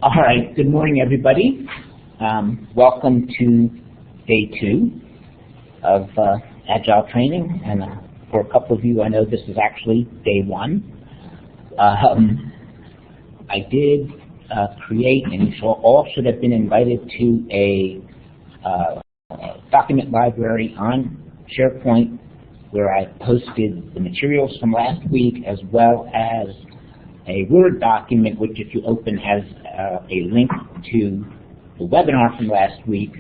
All right, good morning, everybody. Welcome to day 2 of Agile training, and for a couple of you, I know this is actually day 1. I did create, and you all should have been invited to a document library on SharePoint where I posted the materials from last week, as well as a Word document, which if you open has a link to the webinar from last week,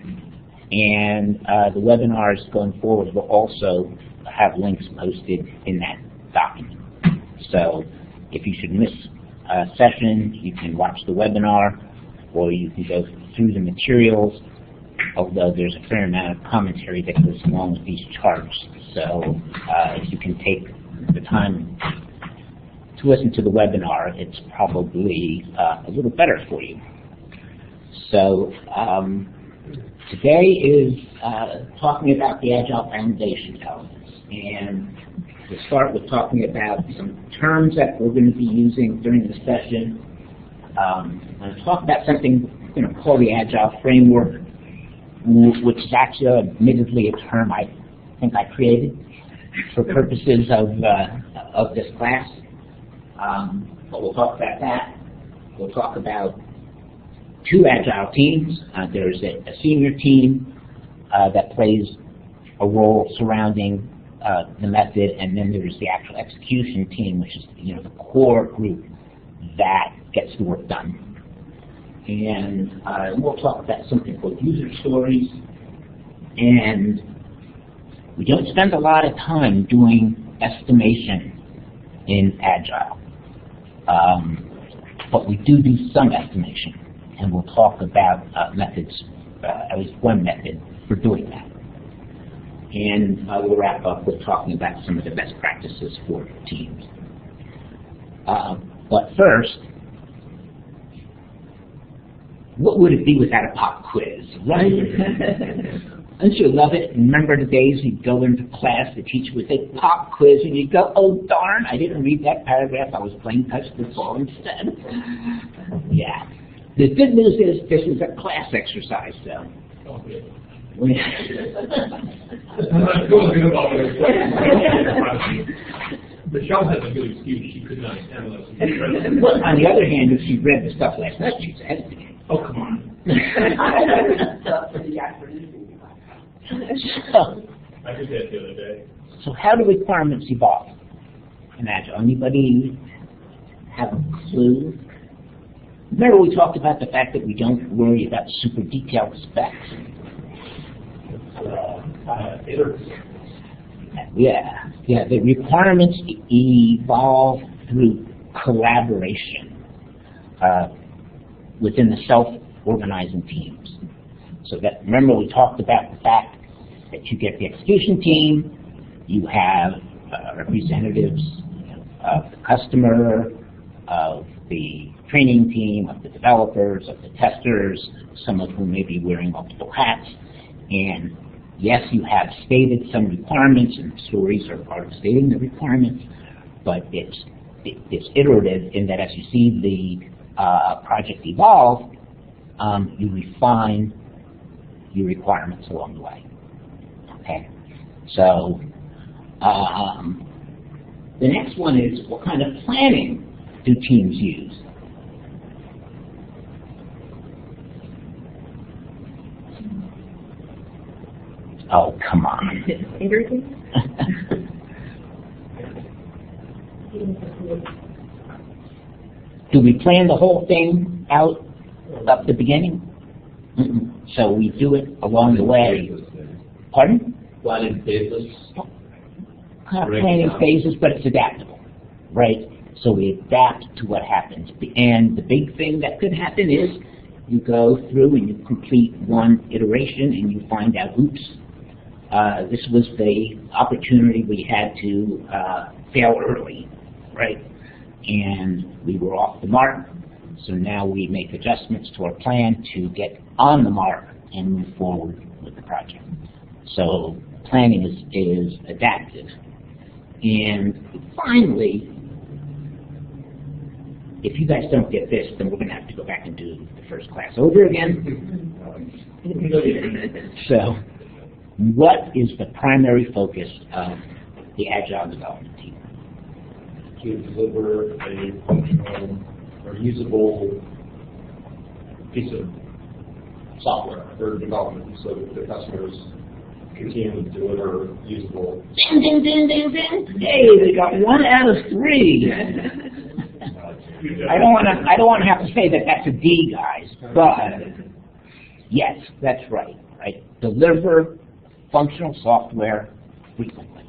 and the webinars going forward will also have links posted in that document. So if you should miss a session, you can watch the webinar, or you can go through the materials, although there's a fair amount of commentary that goes along with these charts. So if you can take the time to listen to the webinar, it's probably a little better for you. So today is talking about the Agile Foundation elements. And to start with talking about some terms that we're going to be using during the session. I'm going to talk about something we're going to call the Agile Framework, which is actually admittedly a term I think I created for purposes of this class. But we'll talk about that. We'll talk about 2 Agile teams. There's a senior team that plays a role surrounding the method, and then there's the actual execution team, which is the core group that gets the work done. And we'll talk about something called user stories. And we don't spend a lot of time doing estimation in Agile. But we do some estimation, and we'll talk about methods, at least one method for doing that. And we'll wrap up with talking about some of the best practices for teams. But first, what would it be without a pop quiz, right? Don't you love it? Remember the days you'd go into class, the teacher would say pop quiz, and you'd go, oh darn, I didn't read that paragraph, I was playing touch the ball instead. Yeah. The good news is this is a class exercise, so. Michelle has a good excuse, she could not handle it. Well, on the other hand, if she read the stuff last night, she's ahead of me. Oh, come on. I did that the other day. So how do requirements evolve in Agile? Anybody have a clue? Remember we talked about the fact that we don't worry about super detailed specs? Yeah, the requirements evolve through collaboration within the self-organizing teams. So that, remember we talked about the fact that you get the execution team, you have representatives of the customer, of the training team, of the developers, of the testers, some of whom may be wearing multiple hats, and yes, you have stated some requirements, and stories are part of stating the requirements, but it's iterative in that as you see the project evolve, you refine your requirements along the way. Okay, so the next one is, what kind of planning do teams use? Oh, come on. Do we plan the whole thing out at the beginning? So we do it along the way. Pardon? Planning phases. Kind of planning phases, but it's adaptable, right? So we adapt to what happens. And the big thing that could happen is you go through and you complete one iteration and you find out, oops, this was the opportunity we had to fail early, right? And we were off the mark, so now we make adjustments to our plan to get on the mark and move forward with the project. So planning is adaptive. And finally, if you guys don't get this, then we're going to have to go back and do the first class over again. So, what is the primary focus of the Agile development team? To deliver a functional or usable piece of software or development so that the customers continue to deliver usable. Ding, ding, ding, ding, ding. Hey, they got 1 out of 3. I don't want to have to say that that's a D, guys, but yes, that's right. Deliver functional software frequently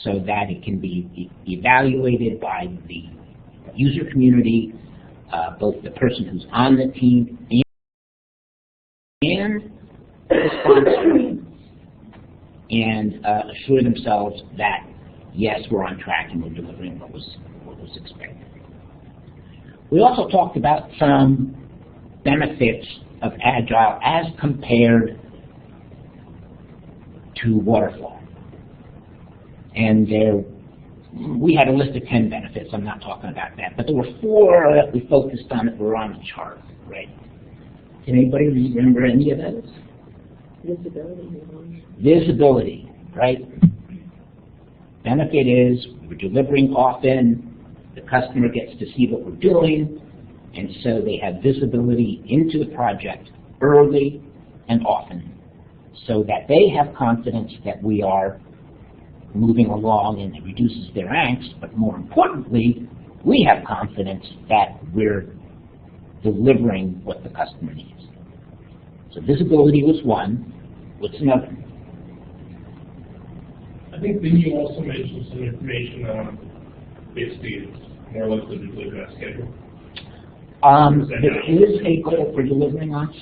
so that it can be evaluated by the user community, both the person who's on the team and the sponsor, and assure themselves that, yes, we're on track and we're delivering what was expected. We also talked about some benefits of Agile as compared to Waterfall. And we had a list of 10 benefits. I'm not talking about that. But there were 4 that we focused on that were on the chart, right? Can anybody remember any of those? Visibility, right? Benefit is we're delivering often, the customer gets to see what we're doing, and so they have visibility into the project early and often, so that they have confidence that we are moving along and it reduces their angst, but more importantly, we have confidence that we're delivering what the customer needs. So visibility was one. What's another? I think then you also mentioned some information on basically more likely to deliver that schedule. There is a goal for delivering on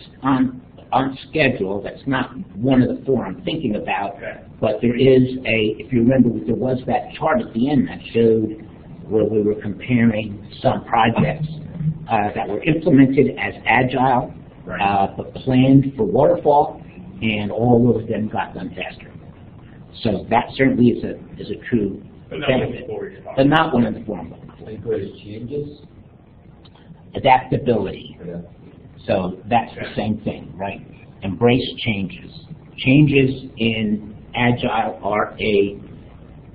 schedule. That's not one of the 4 I'm thinking about, but there is if you remember, there was that chart at the end that showed where we were comparing some projects that were implemented as Agile, but planned for Waterfall, and all of them got done faster. So that certainly is a true benefit, but not one of the 4 I'm looking for. Embrace changes. Adaptability. Yeah. So that's the same thing, right? Embrace changes. Changes in Agile are a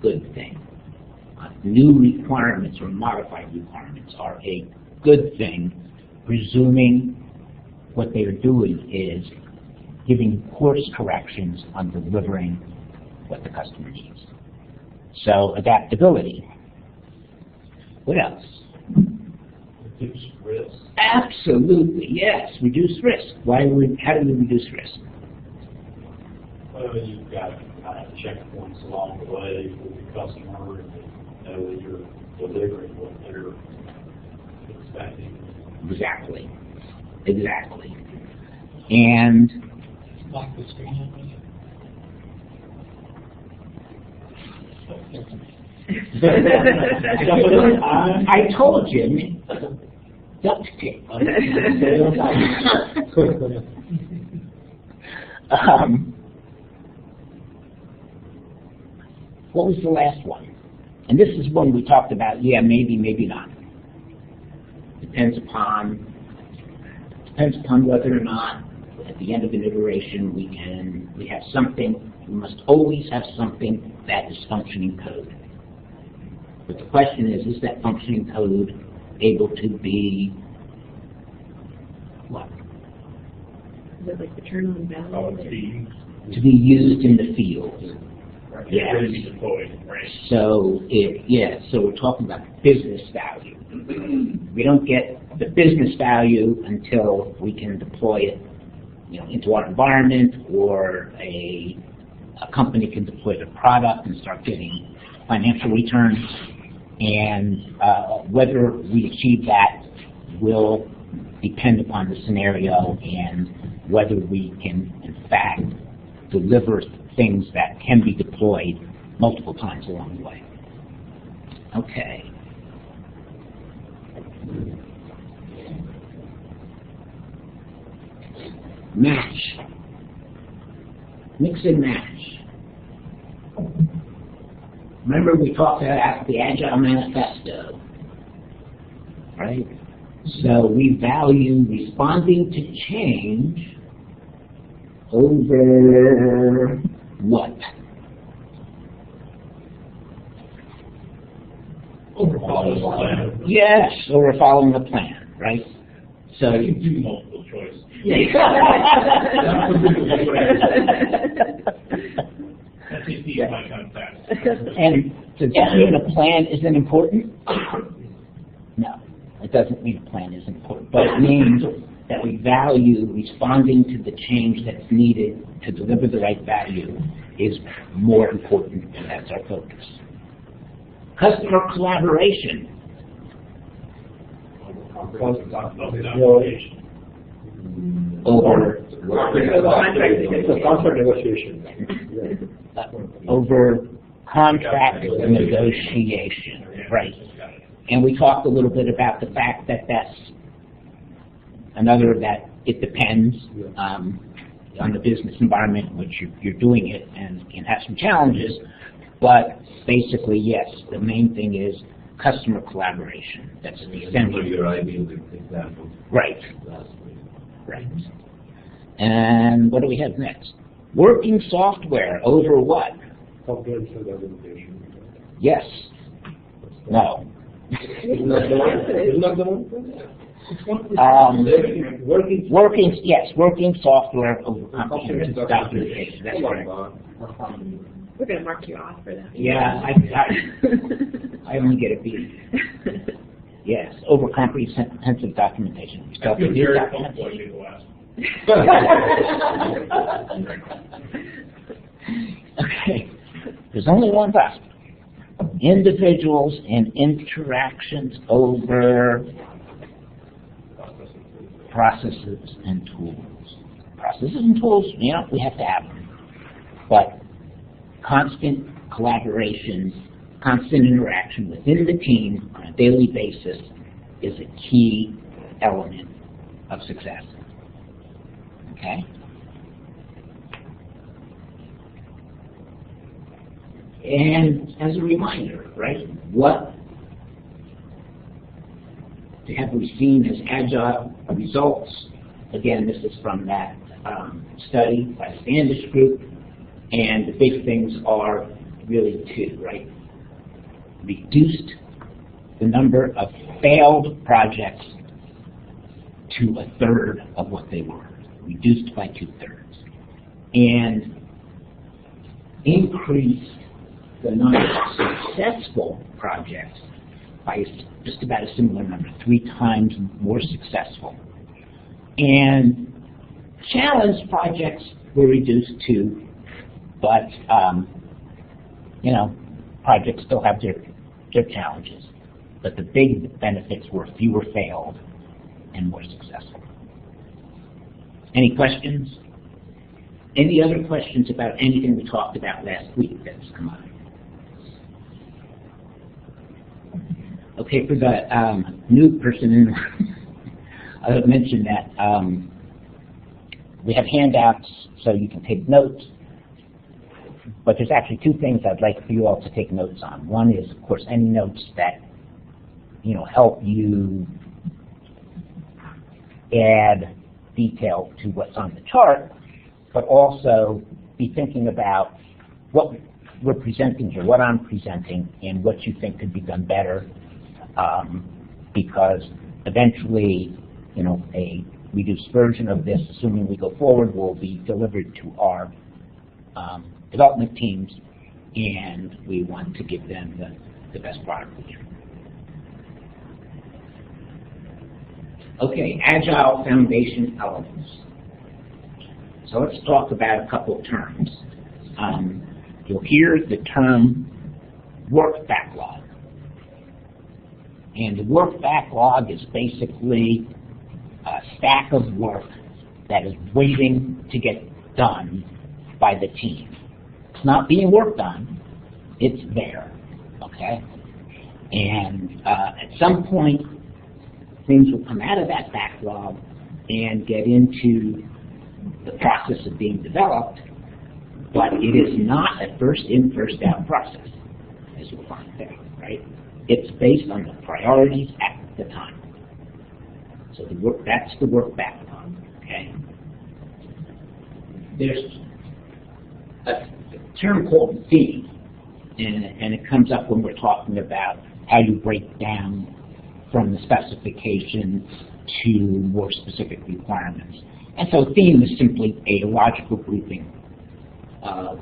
good thing. New requirements or modified requirements are a good thing, presuming what they are doing is giving course corrections on delivering what the customer needs. So adaptability. What else? Reduce risk. Absolutely, yes. Reduce risk. How do we reduce risk? Well, you've got checkpoints along the way with the customer, and they know that you're delivering what they're expecting. Exactly. And Like the screen. I told you, duct tape. What was the last one? And this is one we talked about, maybe, maybe not. Depends upon whether or not at the end of an iteration we have something. We must always have something that is functioning code. But the question is that functioning code able to be what? Is it like return on value? To be used in the field. Yeah, ready to be deployed, right? So so we're talking about business value. We don't get the business value until we can deploy it, into our environment, or a company can deploy the product and start getting financial returns. And whether we achieve that will depend upon the scenario and whether we can, in fact, deliver things that can be deployed multiple times along the way. Okay. Match. Mix and match. Remember we talked about the Agile Manifesto, right? So we value responding to change over what? Over following the plan. Yes, over following the plan, right? So I can do multiple choice. SAT might come fast. And does that mean a plan isn't important? No, it doesn't mean a plan isn't important, but it means that we value responding to the change that's needed to deliver the right value is more important, and that's our focus. Customer collaboration. Over contract negotiation. over contract negotiation, right? And we talked a little bit about the fact that that's another that it depends on the business environment in which you're doing it, and can have some challenges. But basically, yes, the main thing is customer collaboration. That's the essential. Your ideal example. Right. Right. And what do we have next? Working software over what? Confidential documentation. Yes. No. Isn't that the one? Working software over comprehensive documentation. That's right. We're going to mark you off for that. Yeah, I only get a B. Yes, over comprehensive documentation. I feel New very documentation. comfortable being the last. Okay, there's only one left. Individuals and interactions over processes and tools. Processes and tools, you know, we have to have them. But constant collaboration, constant interaction within the team on a daily basis is a key element of success. Okay? And as a reminder, right, what have we seen as Agile Results? Again, this is from that study by the Standish Group, and the big things are really two, right? Reduced the number of failed projects to 1/3 of what they were, reduced by 2/3, and increased the number of successful projects by just about a similar number, 3 times more successful. And challenge projects were reduced too, but you know, projects still have their challenges. But the big benefits were fewer failed and more successful. Any questions? Any other questions about anything we talked about last week that's come up? Okay, for the new person in the room, I would mention that we have handouts so you can take notes, but there's actually 2 things I'd like for you all to take notes on. One is, of course, any notes that, you know, help you add detail to what's on the chart, but also be thinking about what we're presenting here, what I'm presenting, and what you think could be done better. Because eventually, you know, a reduced version of this, assuming we go forward, will be delivered to our development teams, and we want to give them the best product. Okay, Agile Foundation elements. So let's talk about a couple of terms. You'll hear the term work backlog. And the work backlog is basically a stack of work that is waiting to get done by the team. It's not being worked on, it's there, okay? And at some point, things will come out of that backlog and get into the process of being developed, but it is not a first in, first out process, as you'll find there, right? It's based on the priorities at the time. So that's the work backlog, okay? There's a term called theme, and it comes up when we're talking about how you break down from the specifications to more specific requirements. And so theme is simply a logical grouping of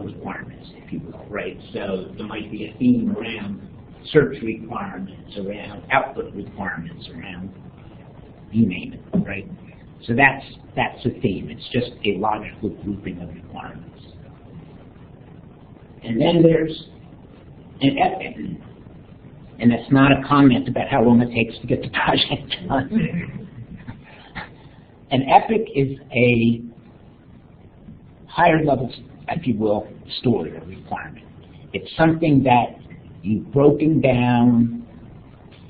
requirements, if you will, right? So there might be a theme around search requirements, around output requirements, around you name it, right? So that's a theme. It's just a logical grouping of requirements. And then there's an epic, and that's not a comment about how long it takes to get the project done. An epic is a higher level, if you will, story or requirement. It's something that you've broken down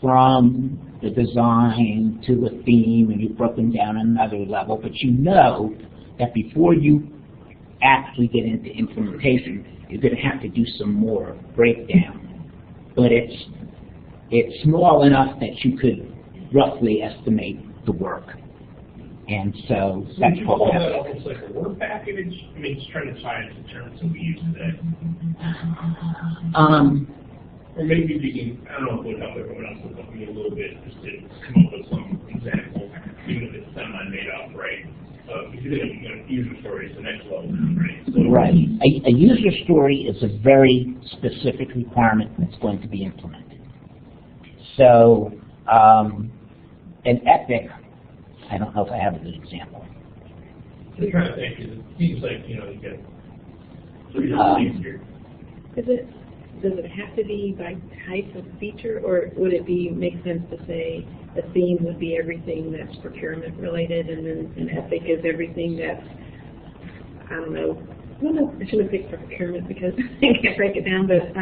from the design to the theme, and you've broken down another level, but you know that before you actually get into implementation, you're going to have to do some more breakdown. But it's small enough that you could roughly estimate the work. And so that's what what that almost like a work package? I mean, just trying to tie it to terms that we use today. Or maybe we can, I don't know if it would help everyone else to help me a little bit, just to come up with some example, even if it's semi-made up, right? Because you're going to user story is the next level, right? So, right. A user story is a very specific requirement that's going to be implemented. So an epic, I don't know if I have a good example. I'm trying to think, because it seems like, you get 3 different things here. Does it have to be by type of feature, or would it make sense to say a theme would be everything that's procurement related, and then an epic is everything that's, I don't know, I should have picked for procurement because I can't break it down, but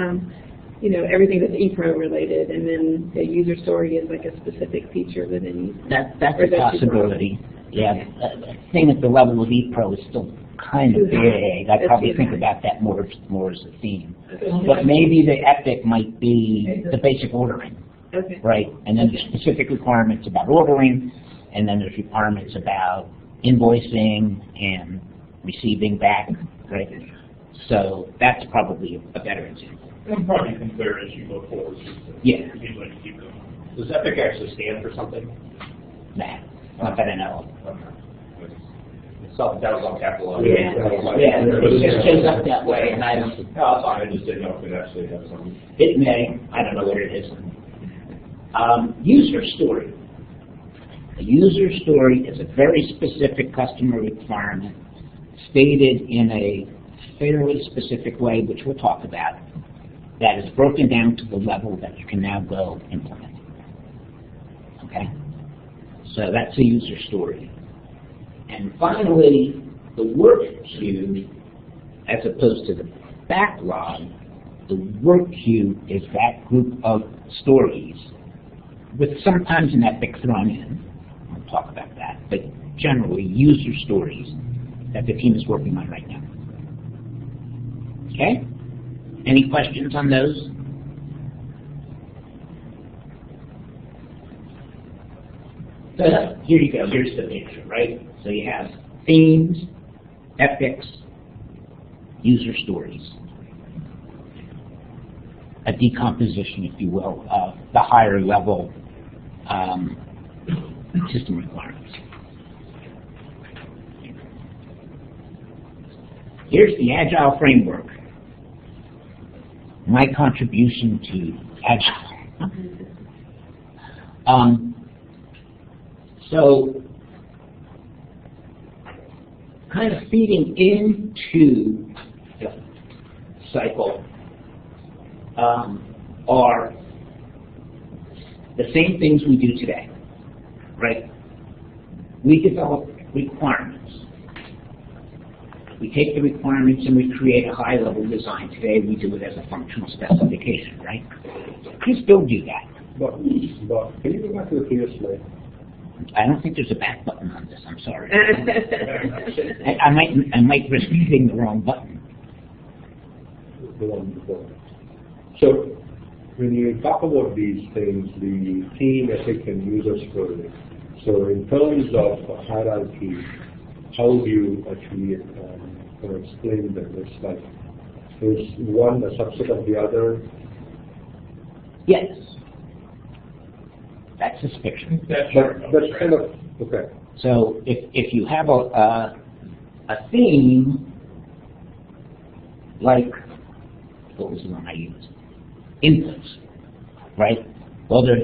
everything that's ePro related, and then the user story is like a specific feature within ePro. That's a possibility. Yeah, a thing at the level of ePro is still kind of big. I'd probably think about that more as a theme. But maybe the epic might be the basic ordering, right? And then there's specific requirements about ordering, and then there's requirements about invoicing and receiving back, right? So that's probably a better example. It'll probably become clear as you go forward. Yeah. Keep going. Does Epic actually stand for something? Nah, not that I know of. That was on capitalized. Yeah, it shows up that way, and I don't. No, that's fine. I just didn't know if it actually had something. It may. I don't know what it is. User story. A user story is a very specific customer requirement stated in a fairly specific way, which we'll talk about, that is broken down to the level that you can now go implement. Okay? So that's a user story. And finally, the work queue, as opposed to the backlog, the work queue is that group of stories with sometimes an epic thrown in. We'll talk about that, but generally user stories that the team is working on right now. Okay? Any questions on those? So here you go. Here's the picture, right? So you have themes, epics, user stories. A decomposition, if you will, of the higher level system requirements. Here's the Agile Framework. My contribution to Agile. So, kind of feeding into the cycle are the same things we do today, right? We develop requirements. We take the requirements and we create a high-level design. Today we do it as a functional specification, right? You still do that. But can you go back to the previous slide? I don't think there's a back button on this. I'm sorry. I might risk hitting the wrong button. The one before. So when you talk about these things, the team ethic and user story, so in terms of hierarchy, how do you actually explain that? It's like, is one a subset of the other? Yes. That's suspicion. That's That's kind of, okay. So if you have a theme, like, what was the one I used? Inputs, right? Well, there,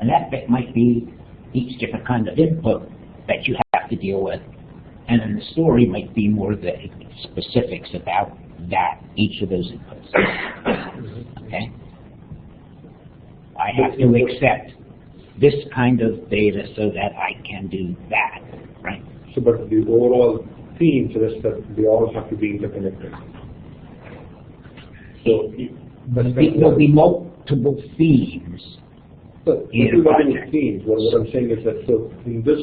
an epic might be each different kind of input that you have to deal with, and then the story might be more the specifics about that, each of those inputs. Okay? I have to accept this kind of data so that I can do that, right? So, but the overall theme suggests that they all have to be interconnected. So, There'll be multiple themes. So, in a multiple project. themes. What I'm saying is that, so in this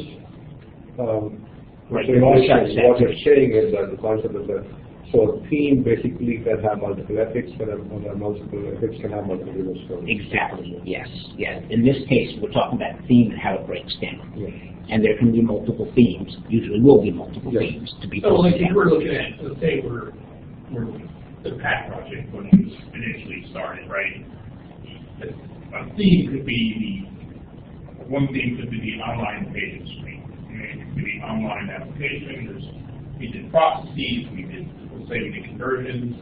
Right, presentation, what you're saying is that the concept is that, so a theme basically can have multiple ethics, multiple ethics can have multiple user stories. Exactly, yes, yes. In this case, we're talking about theme and how it breaks down. Yeah. And there can be multiple themes, usually will be multiple Yes. themes to be So like broken if we're down. looking at, let's say we're the PAC project when it was initially started, right? A theme could be one theme could be the online page screen. It could be the online application. We did processes, let's say we did conversions.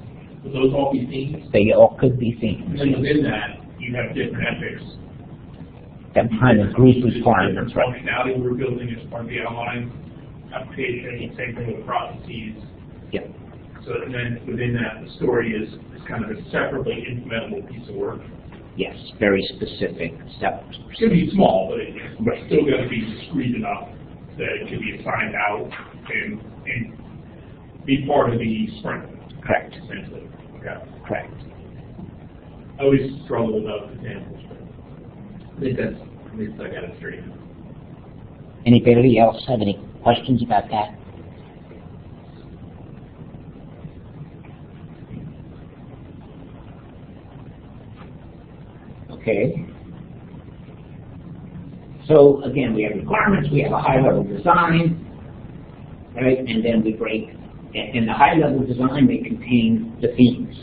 Would those all be themes? They all could be And themes. then within that, you have different epics. That kind of group requirements, Different right? functionality we're building as part of the online application, same thing with processes. Yep, So and then within that, the story is kind of a separately implementable piece of work. yes, very specific steps. It's going to be small, but it's Right. still going to be discrete enough that it can be assigned out and be part of the sprint, Correct, essentially. Okay. correct. I always struggle with those examples, but I think that's, at least I got it straight. Anybody else have any questions about that? Okay. So again, we have requirements, we have a high-level design, right? And then we break, in the high-level design, they contain the themes,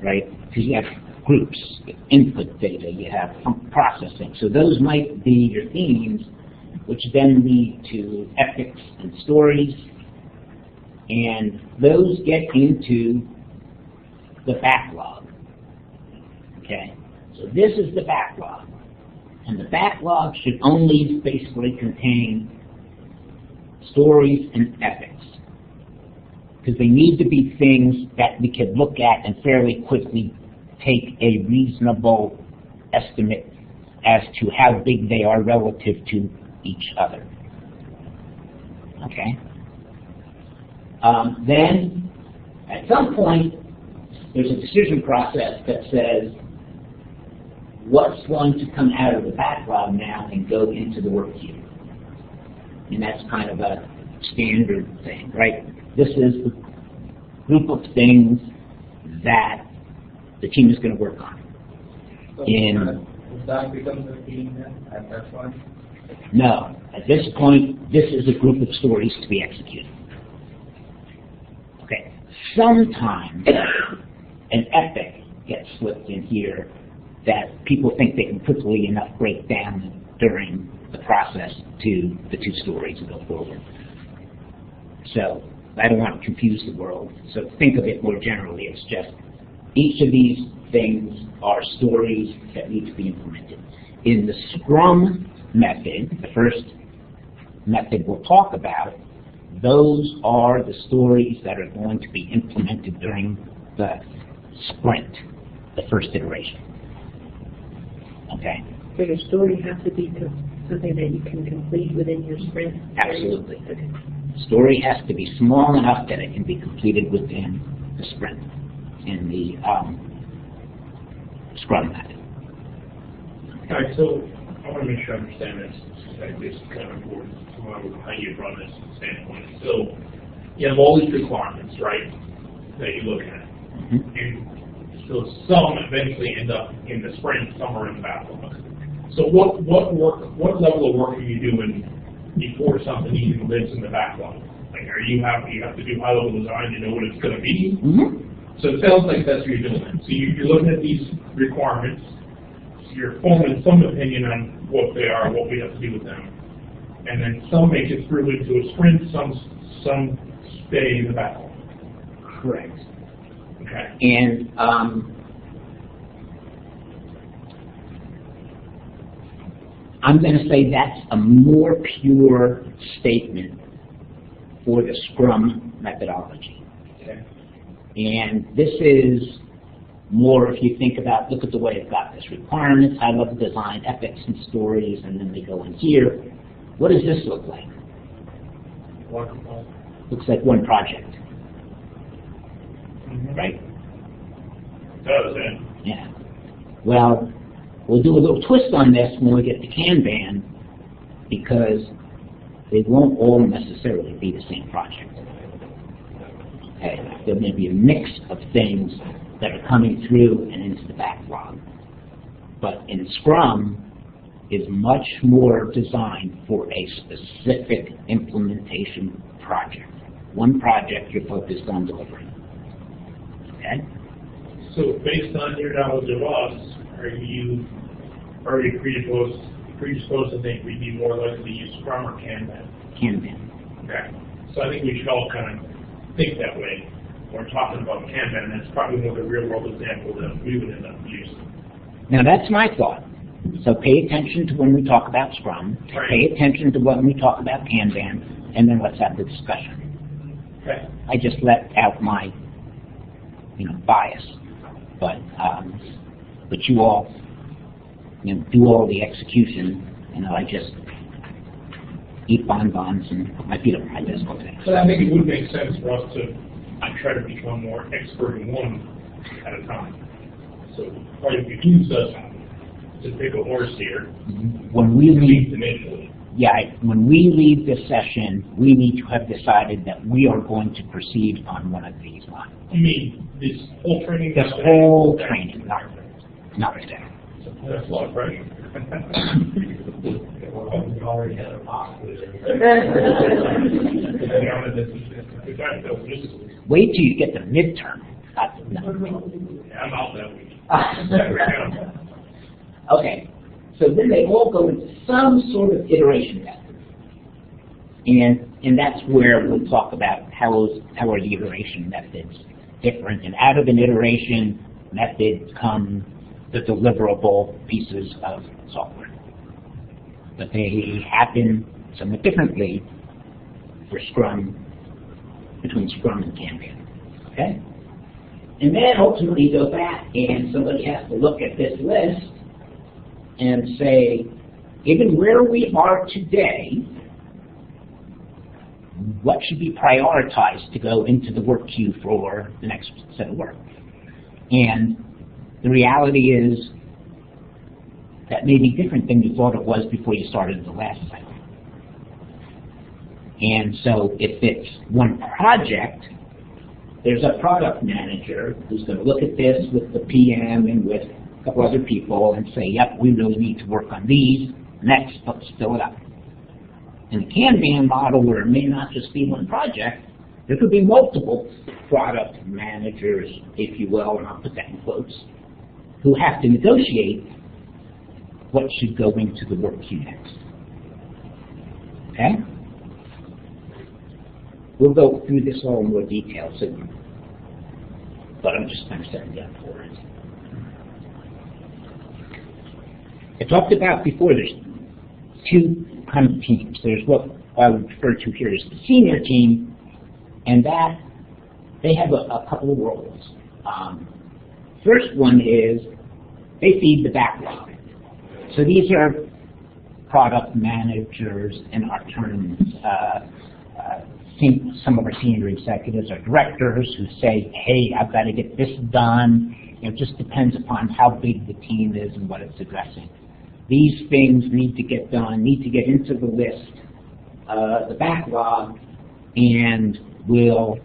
right? Because you have groups, input data, you have processing. So those might be your themes, which then lead to epics and stories, and those get into the backlog. Okay, so this is the backlog, and the backlog should only basically contain stories and epics, because they need to be things that we can look at and fairly quickly take a reasonable estimate as to how big they are relative to each other. Okay. Then, at some point, there's a decision process that says, what's going to come out of the backlog now and go into the work queue? And that's kind of a standard thing, right? This is the group of things that the team is going to work on. That becomes a theme then at that point? No, at this point, this is a group of stories to be executed. Okay, sometimes an epic gets slipped in here that people think they can quickly enough break down during the process to the two stories and go forward. So I don't want to confuse the world. So think of it more generally. It's just each of these things are stories that need to be implemented. In the Scrum method, the first method we'll talk about, those are the stories that are going to be implemented during the sprint, the first iteration. Okay? So your story has to be something that you can complete within your sprint? Absolutely. Okay. Story has to be small enough that it can be completed within the sprint in the Scrum method. All right, so I want to make sure I understand this. This is kind of important to how you run this standpoint. So you have all these requirements, right, that you look at. Mm-hmm. And So some eventually end up in the sprint, some are in the backlog. So what level of work are you doing before something even lives in the backlog? Like, you have to do high level design to know what it's going to be? Mm-hmm. So it sounds like that's what you're doing. So you're looking at these requirements, you're forming some opinion on what they are, what we have to do with them, and then some make it through into a sprint, some stay in the backlog. Correct. Okay. And I'm going to say that's a more pure statement for the Scrum methodology. Okay. And this is more, if you think about, look at the way it's got this: requirements, high-level design, epics and stories, and then they go in here. What does this look like? Looks like one project. Right? Does, Yeah. Well, we'll do a little twist on this when we get to Kanban, because they won't all necessarily be the same project. Okay. There may be a mix of things that are coming through and into the backlog. But in Scrum is much more designed for a specific implementation project. One project you're focused on delivering. Okay? So based on your knowledge of us, are you already predisposed to think we'd be more likely to use Scrum or Kanban? Kanban. Okay. So I think we should all kind of think that way. We're talking about Kanban, and that's probably one of the real world examples that we would end up using. Now that's my thought. So pay attention to when we talk about Scrum, Right. pay attention to when we talk about Kanban, and then let's have the discussion. Okay. I just let out my, bias, but you all, do all the execution. I just eat bonbons and put my feet up my desk all day. So I think it would make sense for us to try to become more expert in one at a time. So part of behooves us to pick a horse here. When we leave, initially. when we leave this session, we need to have decided that we are going to proceed on one of these lines. You mean this whole training? This whole training, not today. That's a lot of pressure. We already had a mock with it. Wait till you get the midterm. I'm out that week. Okay, so then they all go into some sort of iteration method. And that's where we'll talk about how are the iteration methods different. And out of an iteration method come the deliverable pieces of software. But they happen somewhat differently for Scrum, between Scrum and Kanban. Okay? And then ultimately you go back and somebody has to look at this list and say, given where we are today, what should be prioritized to go into the work queue for the next set of work? And the reality is that may be different than you thought it was before you started the last cycle. And so if it's one project, there's a product manager who's going to look at this with the PM and with a couple other people and say, yep, we really need to work on these. Next, let's fill it up. In the Kanban model, where it may not just be one project, there could be multiple product managers, if you will, and I'll put that in quotes, who have to negotiate what should go into the work queue next. Okay? We'll go through this all in more detail soon, but I'm just kind of setting you up for it. I talked about before, there's two kind of teams. There's what I would refer to here as the senior team, and that they have a couple of roles. First one is they feed the backlog. So these are product managers in our terms. Some of our senior executives are directors who say, hey, I've got to get this done. It just depends upon how big the team is and what it's addressing. These things need to get done, need to get into the list, the backlog, and we'll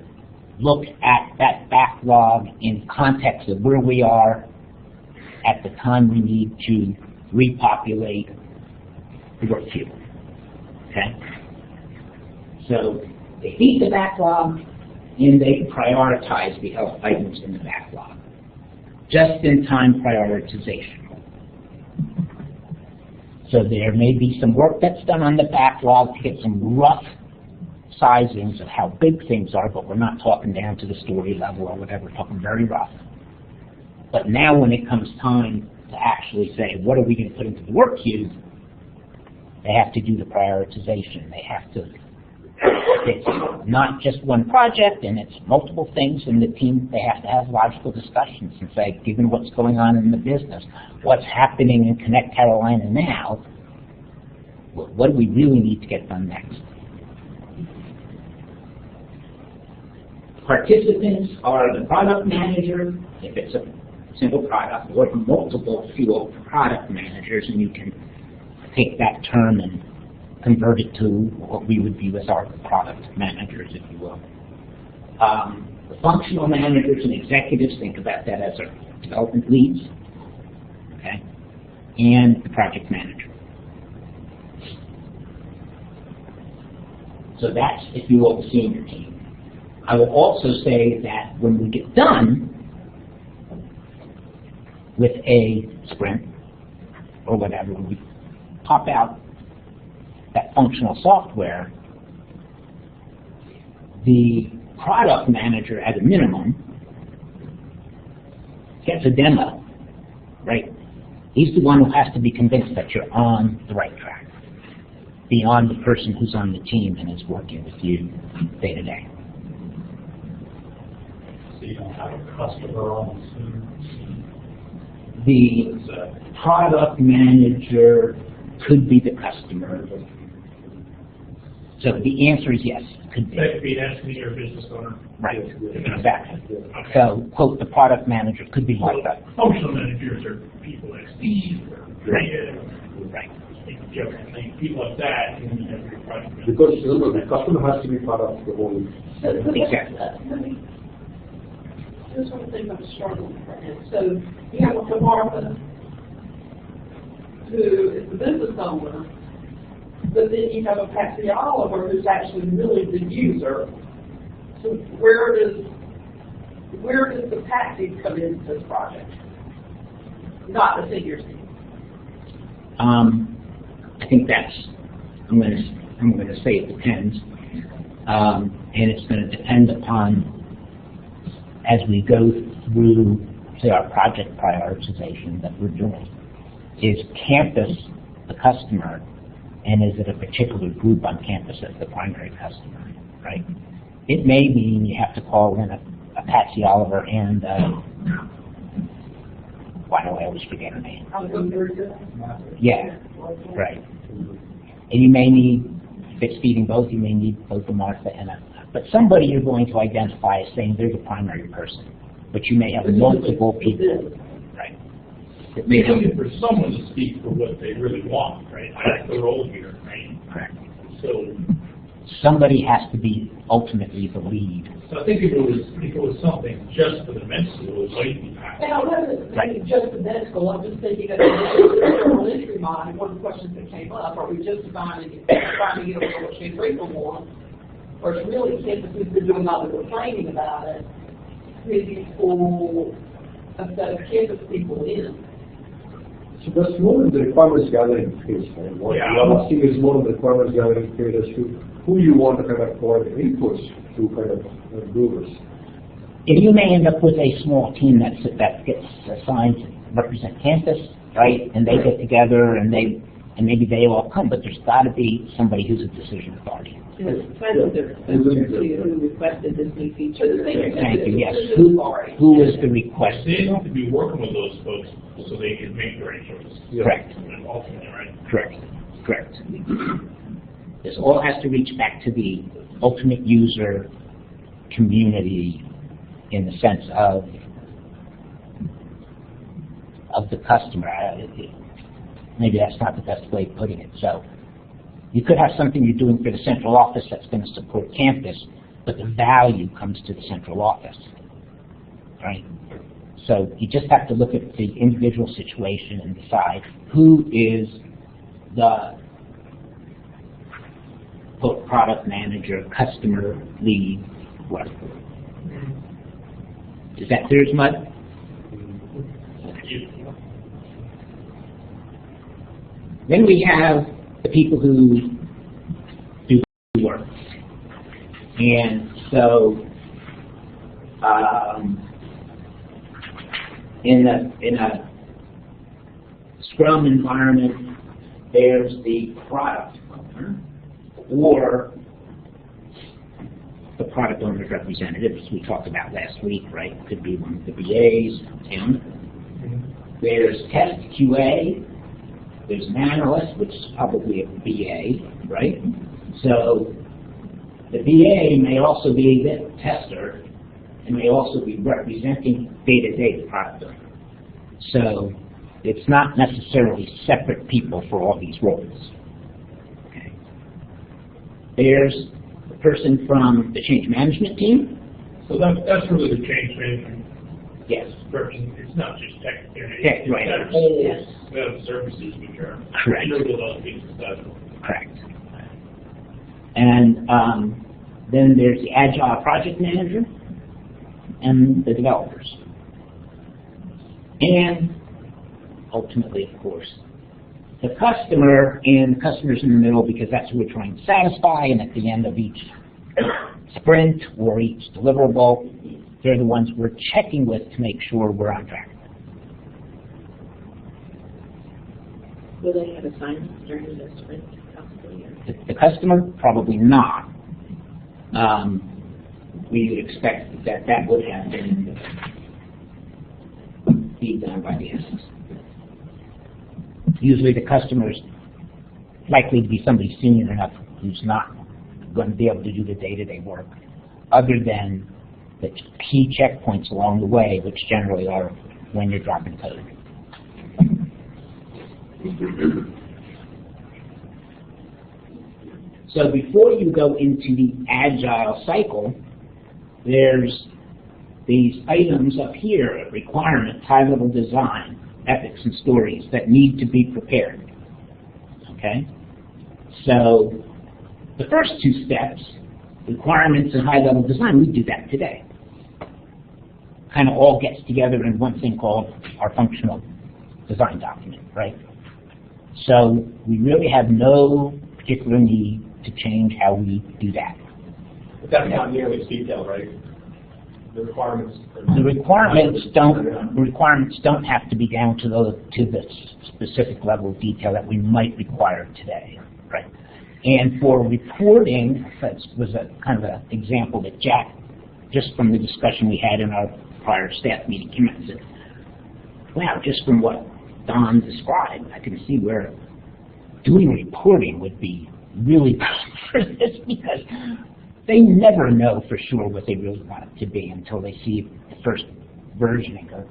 look at that backlog in context of where we are at the time we need to repopulate the work queue. Okay? So they feed the backlog and they prioritize the items in the backlog. Just-in-time prioritization. So there may be some work that's done on the backlog to get some rough sizings of how big things are, but we're not talking down to the story level or whatever, we're talking very rough. But now when it comes time to actually say, what are we going to put into the work queue, they have to do the prioritization. They have to, it's not just one project and it's multiple things in the team. They have to have logical discussions and say, given what's going on in the business, what's happening in Connect Carolina now, what do we really need to get done next? Participants are the product manager, if it's a single product, or multiple few product managers, and you can take that term and convert it to what we would view as our product managers, if you will. The functional managers and executives, think about that as our development leads, okay, and the project manager. So that's, if you will, the senior team. I will also say that when we get done with a sprint or whatever, we pop out that functional software, the product manager at a minimum gets a demo, right? He's the one who has to be convinced that you're on the right track, beyond the person who's on the team and is working with you day to day. So you don't have a customer on The product manager could be the customer. So the answer is yes, it could be. That could be an SME or business owner. Right, exactly. So, quote, the product manager could be like that. Functional managers are people like Steve or creative. Right. You know, people like that, and then you have your project manager. Because remember, the customer has to be part of the whole. Exactly. This one thing I'm struggling with. So you have a department who is the business owner, but then you have a Patsy Oliver who's actually really the user. So where does the Patsy come into this project? Not the senior team. I think that's, I'm going to say it depends, and it's going to depend upon, as we go through, say, our project prioritization that we're doing, is campus the customer, and is it a particular group on campus as the primary customer, right? It may mean you have to call in a Patsy Oliver and, why do I always forget her name? Yeah, right. And you may need, if it's feeding both, you may need both a Martha and but somebody you're going to identify as saying they're the primary person. But you may have multiple people. Right. It may You're looking for someone to speak for what they really want, right? That's the role here, right? Correct. So somebody has to be ultimately the lead. I think if it was something just for the med school, it might be passed. And I wasn't thinking just the med school, I'm just thinking of the elementary mind. One of the questions that came up, are we just trying to get over what Shane Rachel wants? Or it's really campus who's been doing all the complaining about it, maybe pull a set of campus people in. So that's more in the requirements gathering phase, right? What I'm seeing is more of the requirements gathering phase as to who you want to kind of provide inputs to kind of do this. And you may end up with a small team that gets assigned to represent campus, right? And they get together and maybe they all come, but there's got to be somebody who's a decision authority. Who requested this new feature? Thank you. Yes. Who is the requester? They have to be working with those folks so they can make the right choices. Correct. Ultimately, right? Correct. This all has to reach back to the ultimate user community in the sense of the customer. Maybe that's not the best way of putting it. So you could have something you're doing for the central office that's going to support campus, but the value comes to the central office, right? So you just have to look at the individual situation and decide who is the quote, product manager, customer lead, whatever. Is that clear as mud? Then we have the people who do work. And so in a Scrum environment, there's the product owner or the product owner's representatives we talked about last week, right? Could be one of the BAs, Tim. There's test QA. There's an analyst, which is probably a BA, right? So the BA may also be the tester and may also be representing day-to-day the product owner. So it's not necessarily separate people for all these roles. Okay. There's the person from the change management team. So that's really the change management. Yes. Person. It's not just tech. Tech, right. That whole Yes. set of services which are Correct. integral to being successful. Correct. And then there's the Agile project manager and the developers. And ultimately, of course, the customer, and the customer's in the middle because that's who we're trying to satisfy, and at the end of each sprint or each deliverable, they're the ones we're checking with to make sure we're on track. Will they have assignments during the sprint possibly? The customer, probably not. We would expect that would have been be done by the SS. Usually the customer's likely to be somebody senior enough who's not going to be able to do the day-to-day work, other than the key checkpoints along the way, which generally are when you're dropping code. So before you go into the Agile cycle, there's these items up here, requirements, high-level design, ethics and stories that need to be prepared. Okay? So the first two steps, requirements and high-level design, we do that today. Kind of all gets together in one thing called our functional design document, right? So we really have no particular need to change how we do that. But that's not nearly as detailed, right? The requirements. The requirements don't have to be down to the specific level of detail that we might require today, right? And for reporting, that was a kind of an example that Jack, just from the discussion we had in our prior staff meeting, came out and said, wow, just from what Don described, I can see where doing reporting would be really good for this, because they never know for sure what they really want it to be until they see the first version and go,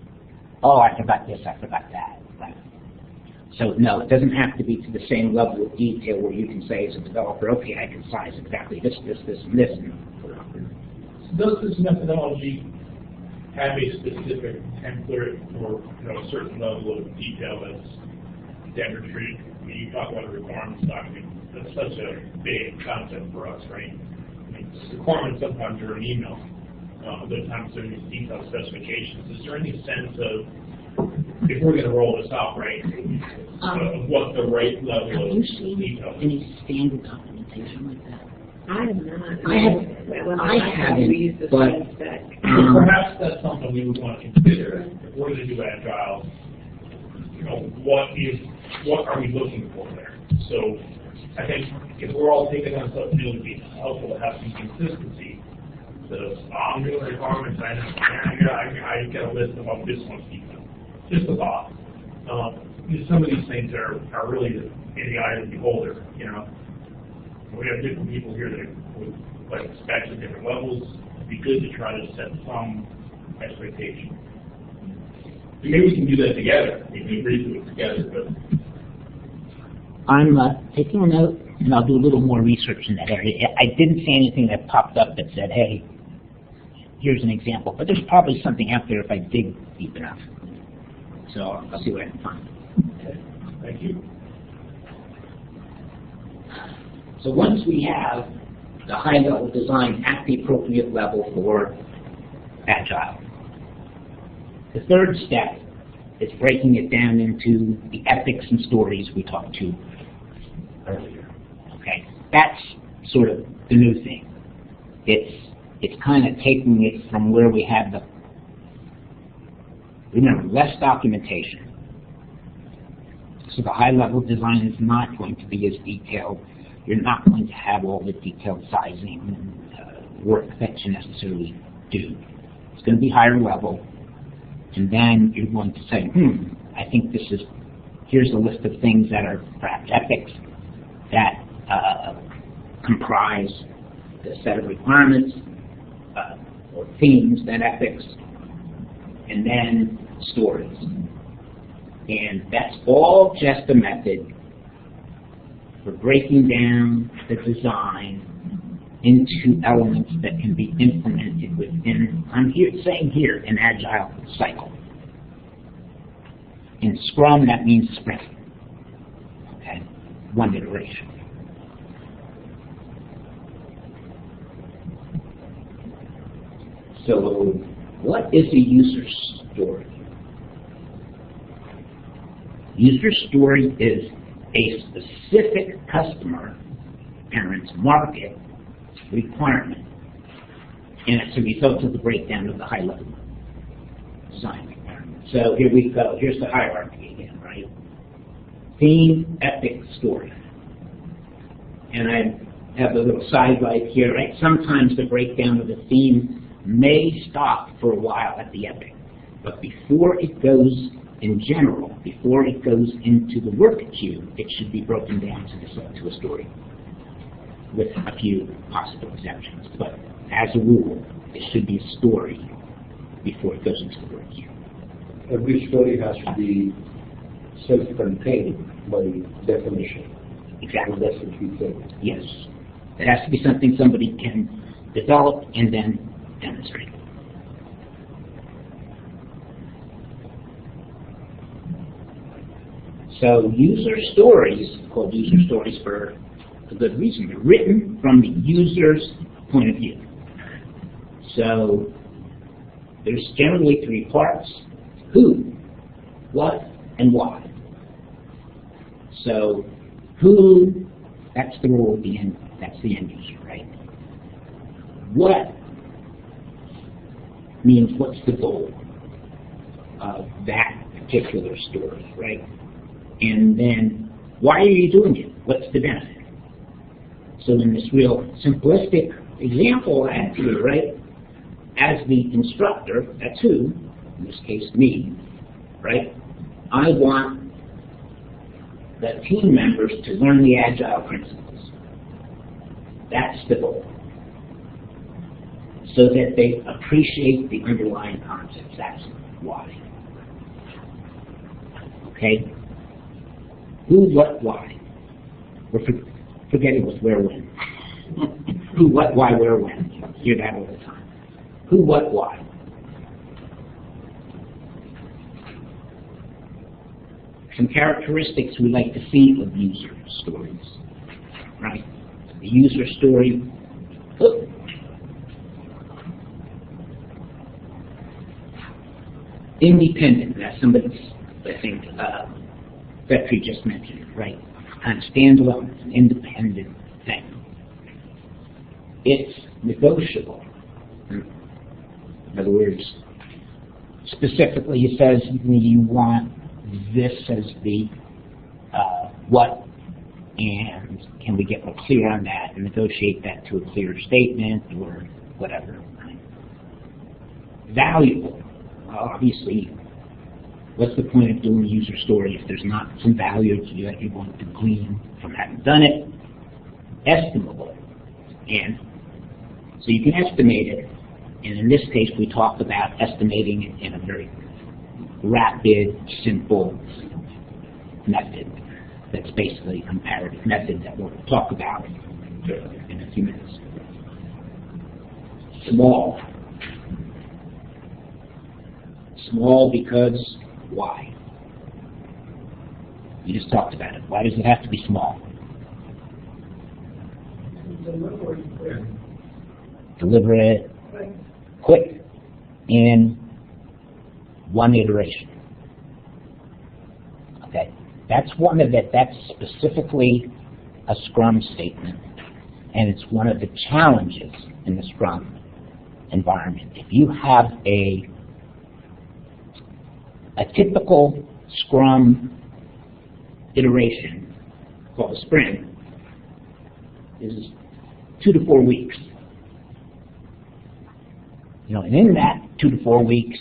oh, I forgot this, I forgot that. Right? So no, it doesn't have to be to the same level of detail where you can say as a developer, okay, I can size exactly this, and this. Does this methodology have a specific template for a certain level of detail that's demonstrated? I mean, you talk about a requirements document. That's such a big concept for us, right? I mean, requirements sometimes are an email. Other times they're these detailed specifications. Is there any sense of, if we're going to roll this out, right, of what the right level of detail is? Any standard documentation like that? I have not. I haven't, We use the but spec. Perhaps that's something we would want to consider if we're going to do Agile. What are we looking for there? So I think if we're all taking on something new, it would be helpful to have some consistency. So I'm doing requirements, I get a list of all this one's detail. Just a thought. Some of these things are really in the eye of the beholder, We have different people here that would like specs at different levels. It'd be good to try to set some expectation. Maybe we can do that together. We can agree to it together, but I'm taking a note. and I'll do a little more research in that area. I didn't see anything that popped up that said, hey, here's an example, but there's probably something out there if I dig deep enough. So I'll see what I can find. Okay. Thank you. So once we have the high-level design at the appropriate level for Agile, the third step is breaking it down into the ethics and stories we talked to earlier. Okay, that's sort of the new thing. It's kind of taking it from where we had the, remember, less documentation. So the high-level design is not going to be as detailed. You're not going to have all the detailed sizing and work that you necessarily do. It's going to be higher level. And then you're going to say, I think this is, here's a list of things that are perhaps ethics that comprise the set of requirements or themes that ethics, and then stories. And that's all just a method for breaking down the design into elements that can be implemented within, I'm here saying here, an Agile cycle. In Scrum, that means sprint. Okay, one iteration. So, what is a user story? User story is a specific customer, parent's market, requirement, and it's a result of the breakdown of the high-level design requirement. So here we go. Here's the hierarchy again, right? Theme, epic, story. And I have a little sidelight here, right? Sometimes the breakdown of the theme may stop for a while at the epic, but before it goes, in general, before it goes into the work queue, it should be broken down to a story, with a few possible exceptions. But as a rule, it should be a story before it goes into the work queue. Every story has to be self-contained by definition. Exactly. That's what we say. Yes. It has to be something somebody can develop and then demonstrate. So user stories, called user stories for a good reason, they're written from the user's point of view. So there's generally three parts: who, what, and why. So who, that's the role of the end, that's the end user, right? What means what's the goal of that particular story, right? And then why are you doing it? What's the benefit? So in this real simplistic example I have here, right, as the instructor, that's who, in this case me, right, I want the team members to learn the Agile principles. That's the goal. So that they appreciate the underlying concepts. That's why. Okay? Who, what, why? We're forgetting with where, when. Who, what, why, where, when. You hear that all the time. Who, what, why. Some characteristics we like to see of user stories, right? The user story, independent. That's somebody's, I think, Vetri just mentioned, right? Kind of standalone, it's an independent thing. It's negotiable. In other words, specifically it says you want this as the what, and can we get more clear on that and negotiate that to a clear statement or whatever. Right? Valuable. Well, obviously, what's the point of doing a user story if there's not some value that you're going to glean from having done it? Estimable. And so you can estimate it, and in this case we talk about estimating it in a very rapid, simple method. That's basically a comparative method that we'll talk about in a few minutes. Small. Small because why? You just talked about it. Why does it have to be small? Deliver it quick in one iteration. Okay, that's one of it. That's specifically a Scrum statement, and it's one of the challenges in the Scrum environment. If you have a typical Scrum iteration called a sprint is 2 to 4 weeks. And in that 2 to 4 weeks,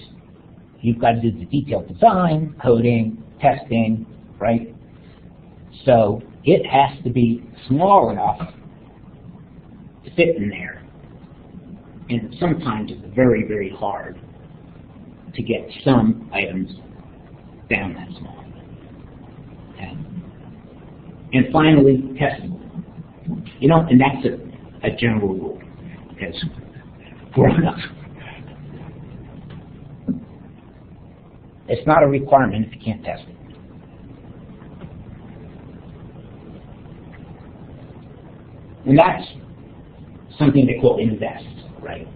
you've got to do the detailed design, coding, testing, right? So it has to be small enough to fit in there. And sometimes it's very, very hard to get some items down that small. Okay. And finally, testable. And that's a general rule, because grown-ups, it's not a requirement if you can't test it. And that's something they call invest, right?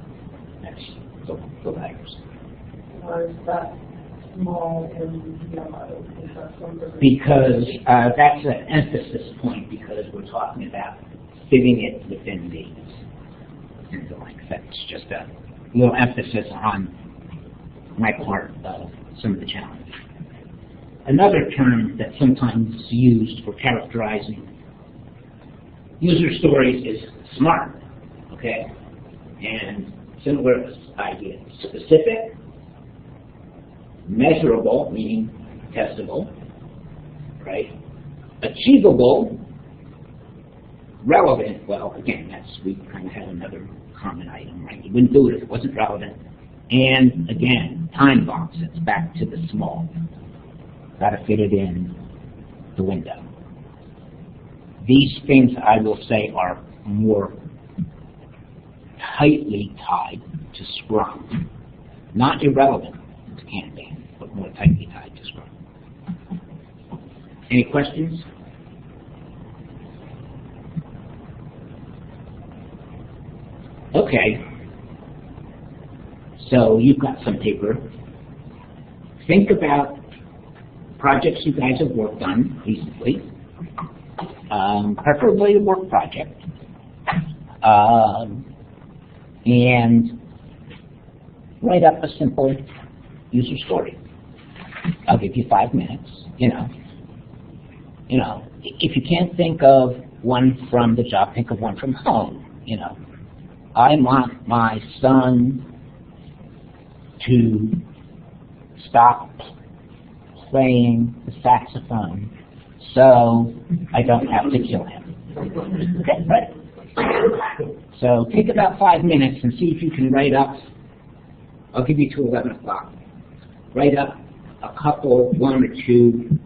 That's the letters. Or is that small and yellow? Is that something? Because that's an emphasis point, because we're talking about fitting it within these. And so that's just a little emphasis on my part of some of the challenges. Another term that's sometimes used for characterizing user stories is SMART, okay? And similar idea, specific, measurable, meaning testable, right? Achievable, relevant, well, again, we kind of had another common item, right? You wouldn't do it if it wasn't relevant. And again, time box, it's back to the small. Got to fit it in the window. These things, I will say, are more tightly tied to Scrum. Not irrelevant to Kanban, but more tightly tied to Scrum. Any questions? Okay. So you've got some paper. Think about projects you guys have worked on recently, preferably a work project, and write up a simple user story. I'll give you 5 minutes. If you can't think of one from the job, think of one from home. I want my son to stop playing the saxophone so I don't have to kill him. Okay, right? So take about 5 minutes and see if you can write up, I'll give you till 11 o'clock, write up a couple, 1 or 2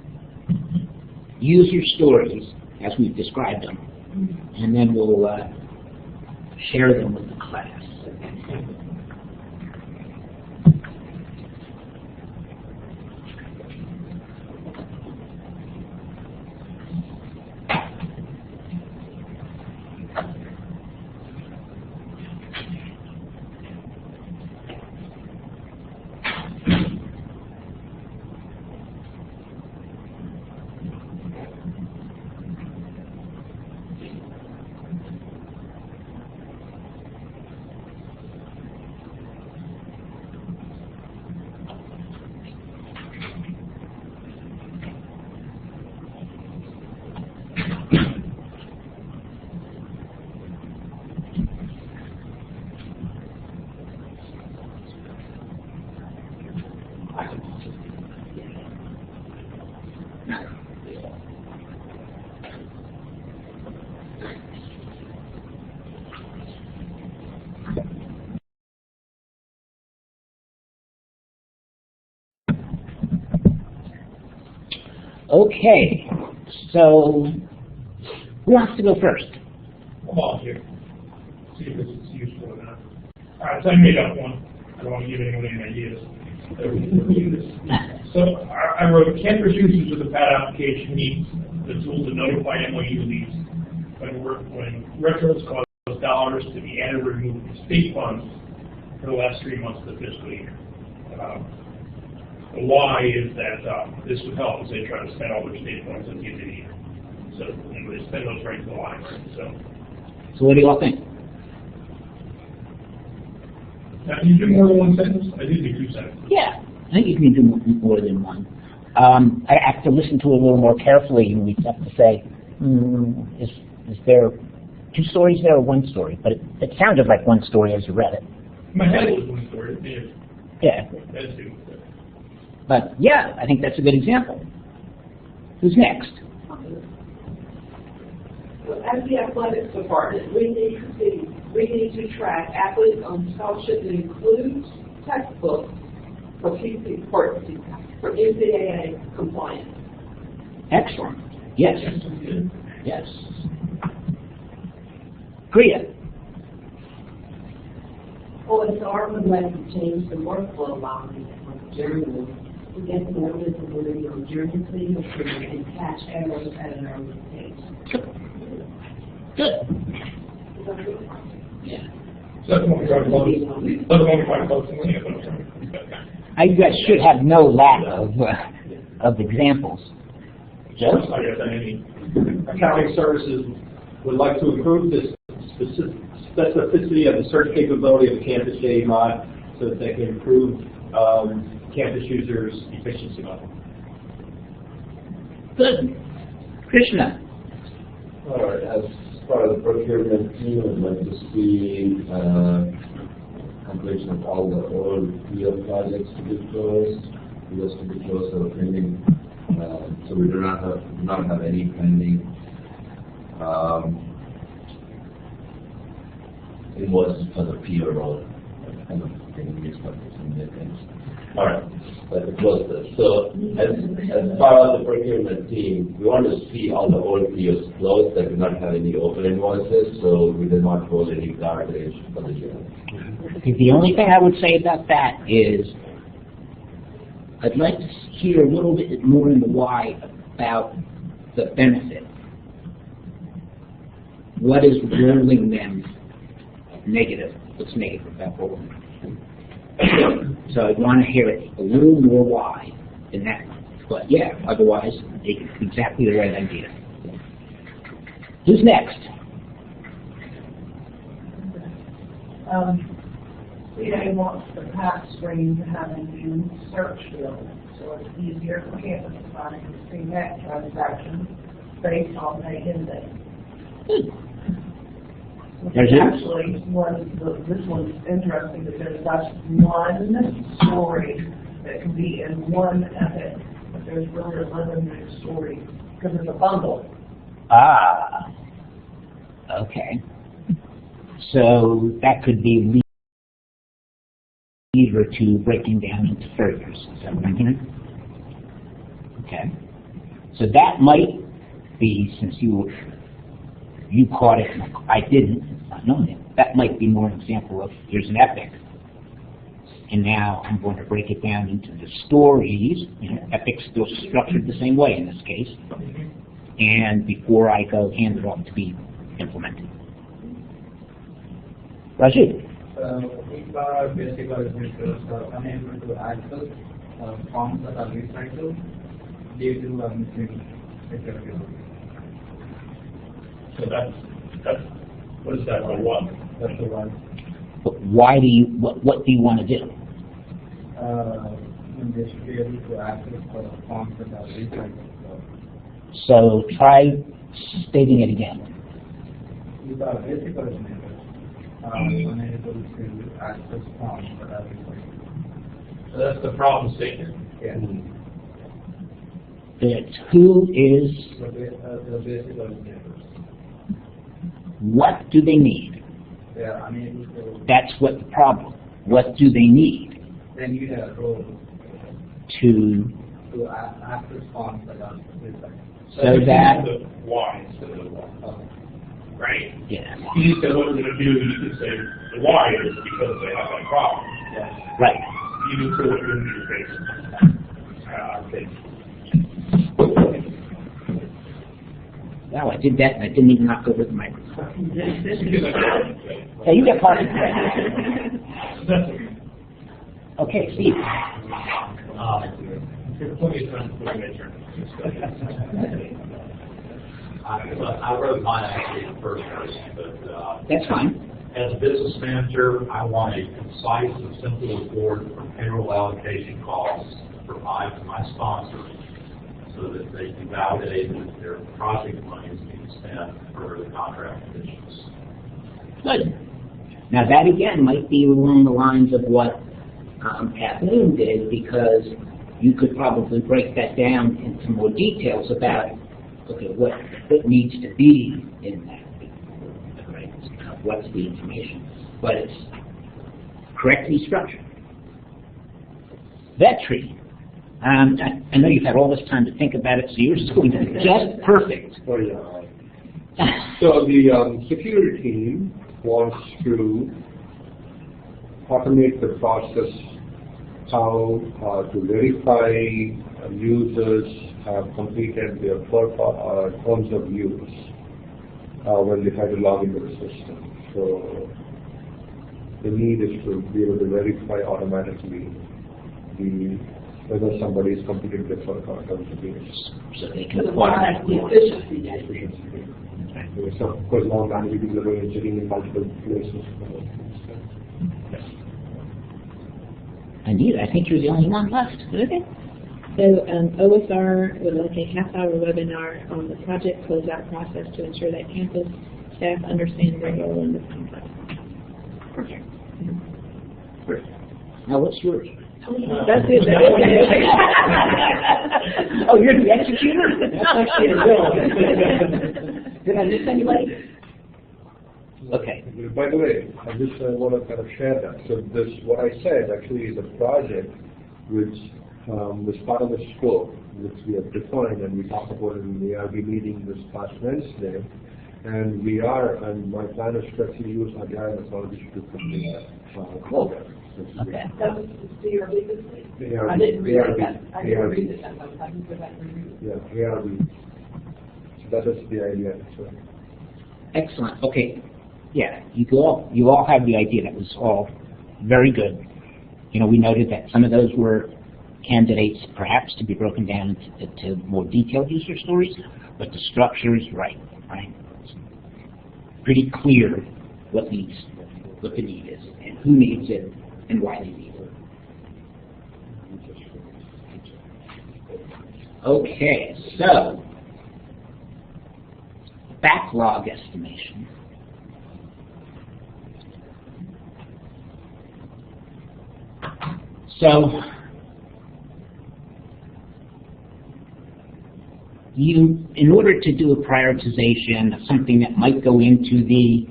user stories as we've described them, and then we'll share them with the class. Okay, So, who wants to go first? I'll volunteer. See if this is useful or not. All right, so I made up one. I don't want to give anyone any ideas. So I wrote, campus users of the PAD application need the tool to notify MOU leads when retros cause dollars to be added or removed from state funds for the last 3 months of the fiscal year. The why is that this would help as they try to spend all their state funds at the end of the year. So they spend those right to the line. So what do you all think? Now, can you do more than one sentence? I did do 2 sentences. Yeah, I think you can do more than one. I have to listen to it a little more carefully, and we have to say, is there 2 stories there or 1 story? But it sounded like 1 story as you read it. My head was 1 story. Yeah. That's it. But yeah, I think that's a good example. Who's next? Well, as the athletics department, we need to track athletes on scholarship that includes textbooks for NCAA compliance. Excellent. Yes. Yes. Priya. OSR would like to change the workflow line from journals to get more visibility on journal signatures and catch errors at an early stage. Good. Yeah. So that's the one we talked about. That's the one we talked about. You guys should have no lack of examples. Joe? Accounting services would like to improve the specificity of the search capability of the Campus Day mod so that they can improve campus users' efficiency level. Good. Krishna. All right. As part of the procurement team, I'd like to see completion of all the old field projects to be closed, fields to be closed or pending, so we do not have any pending invoices for the PO role. Kind of getting mixed up with some other things. All right, let's close this. So as part of the procurement team, we want to see all the old POs closed that do not have any open invoices, so we did not hold any garbage for the year. The only thing I would say about that is I'd like to hear a little bit more in the why about the benefit. What is rolling them negative? What's negative about rolling them? So I want to hear it a little more why than that. But yeah, otherwise, it's exactly the right idea. Who's next? CA wants the PAT screen to have a new search field, so it's easier for campus to find and see net transactions based on the index. Actually, this one's interesting because that's one story that can be in one epic, but there's really 11 new stories because it's a bundle. Ah, okay. So that could be leader to breaking down into furthers. Is that what I'm hearing? Okay. So that might be, since you caught it, I didn't, not knowing it, that might be more an example of here's an epic. And now I'm going to break it down into the stories. You know, epic's still structured the same way in this case. And before I go hand it off to be implemented. Rajit. If our basic administrators are unable to access forms that are recycled due to missing security. So that's what is that for what? That's the one. But why do you, what do you want to do? They should be able to access forms that are recycled. So try stating it again. If our basic administrators are unable to access forms that are recycled. So that's the problem statement. Yeah. It's who is, The basic administrators. what do they need? They are unable to. That's what the problem. What do they need They need a role to, to access forms that are recycled. So that, The why instead of the what. Right? yeah, You said what we're going to do, you could say the why is because they have that problem. right. You can say what you're going to do face. Wow, I did that and I didn't even knock over the microphone. Hey, you get part of it. Okay, Steve. I wrote mine actually in the first person, but That's fine. as a business manager, I want a concise and simple report for payroll allocation costs to provide to my sponsors so that they can validate that their project money is being spent for the contract conditions. Good. Now that again might be along the lines of what Kathleen did, because you could probably break that down into more details about, okay, what needs to be in that, right? What's the information? But it's correctly structured. Vetri. I know you've had all this time to think about it, so yours is going to be just perfect. Oh, yeah. So the security team wants to automate the process how to verify users have completed their terms of use when they try to log into the system. So the need is to be able to verify automatically whether somebody is completing their terms of use. So they can automatically. So of course, now manually people are going and sitting in multiple places. Anita, I think you're the only one left. Okay. So OSR would like a half-hour webinar on the project closeout process to ensure that campus staff understand their role in this complex. Perfect. Perfect. Now what's yours? That's it. Oh, you're the executor? Did I miss anybody? Okay. By the way, I just want to kind of share that. So this, what I said actually is a project which was part of the scope, which we have defined and we talked about in the ARB meeting this past Wednesday. And my plan is to actually use Agile methodology to complete that. Cool. Okay. That was the CRB this week? ARB. I didn't read ARB. that. I didn't ARB. read it that much. I can go back and read it. Yeah, ARB. So that is the idea. So. Excellent. Okay. Yeah, you all have the idea. That was all very good. You know, we noted that some of those were candidates perhaps to be broken down into more detailed user stories, but the structure is right? It's pretty clear what the need is, and who needs it, and why they need it. Okay, so backlog estimation. So in order to do a prioritization of something that might go into the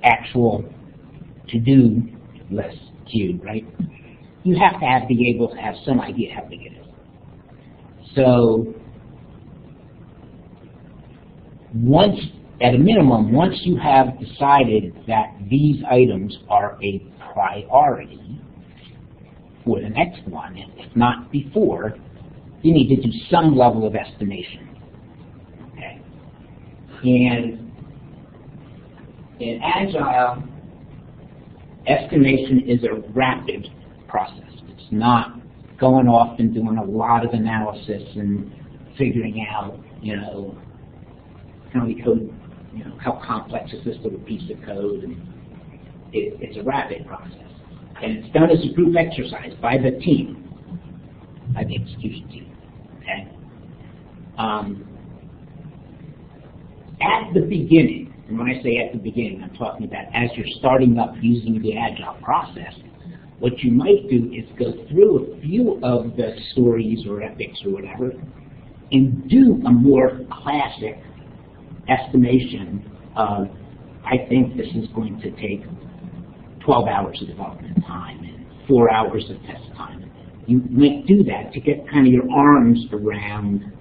actual to-do list queue, right? You have to be able to have some idea how big it is. So at a minimum, once you have decided that these items are a priority for the next one, if not before, you need to do some level of estimation. Okay. And in Agile, estimation is a rapid process. It's not going off and doing a lot of analysis and figuring out, how many code, how complex is this little piece of code, and it's a rapid process. And it's done as a group exercise by the team, by the execution team. Okay. At the beginning, and when I say at the beginning, I'm talking about as you're starting up using the Agile process, what you might do is go through a few of the stories or epics or whatever, and do a more classic estimation of, I think this is going to take 12 hours of development time and 4 hours of test time. You might do that to get kind of your arms around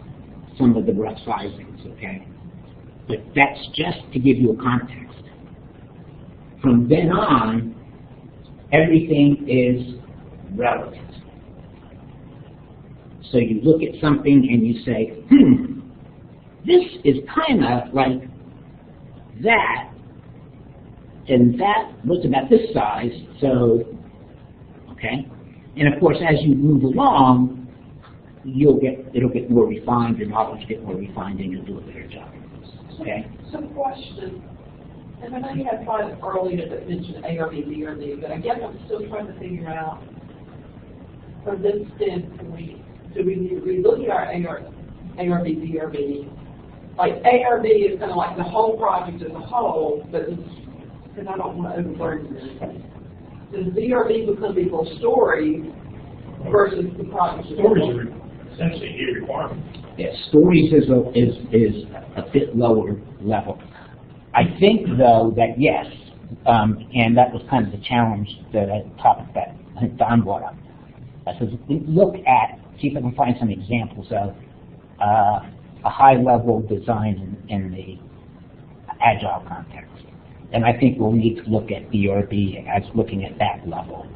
some of the rough sizings, okay? But that's just to give you a context. From then on, everything is relative. So you look at something and you say, this is kind of like that, and that was about this size, so, okay? And of course, as you move along, it'll get more refined, your knowledge get more refined, and you'll do a better job. Okay? So question, and I know you had tried earlier that mentioned ARB, DRB, but I guess I'm still trying to figure out, from this standpoint, do we need to relook at our ARB, DRB? Like ARB is kind of like the whole project as a whole, but because I don't want to overburden this. Does DRB become equal stories versus the project? Stories are essentially a requirement. Yes, stories is a bit lower level. I think, though, that yes, and that was kind of the challenge, the topic that I think Don brought up. I said, look at, see if I can find some examples of a high-level design in the Agile context. And I think we'll need to look at DRB as looking at that level.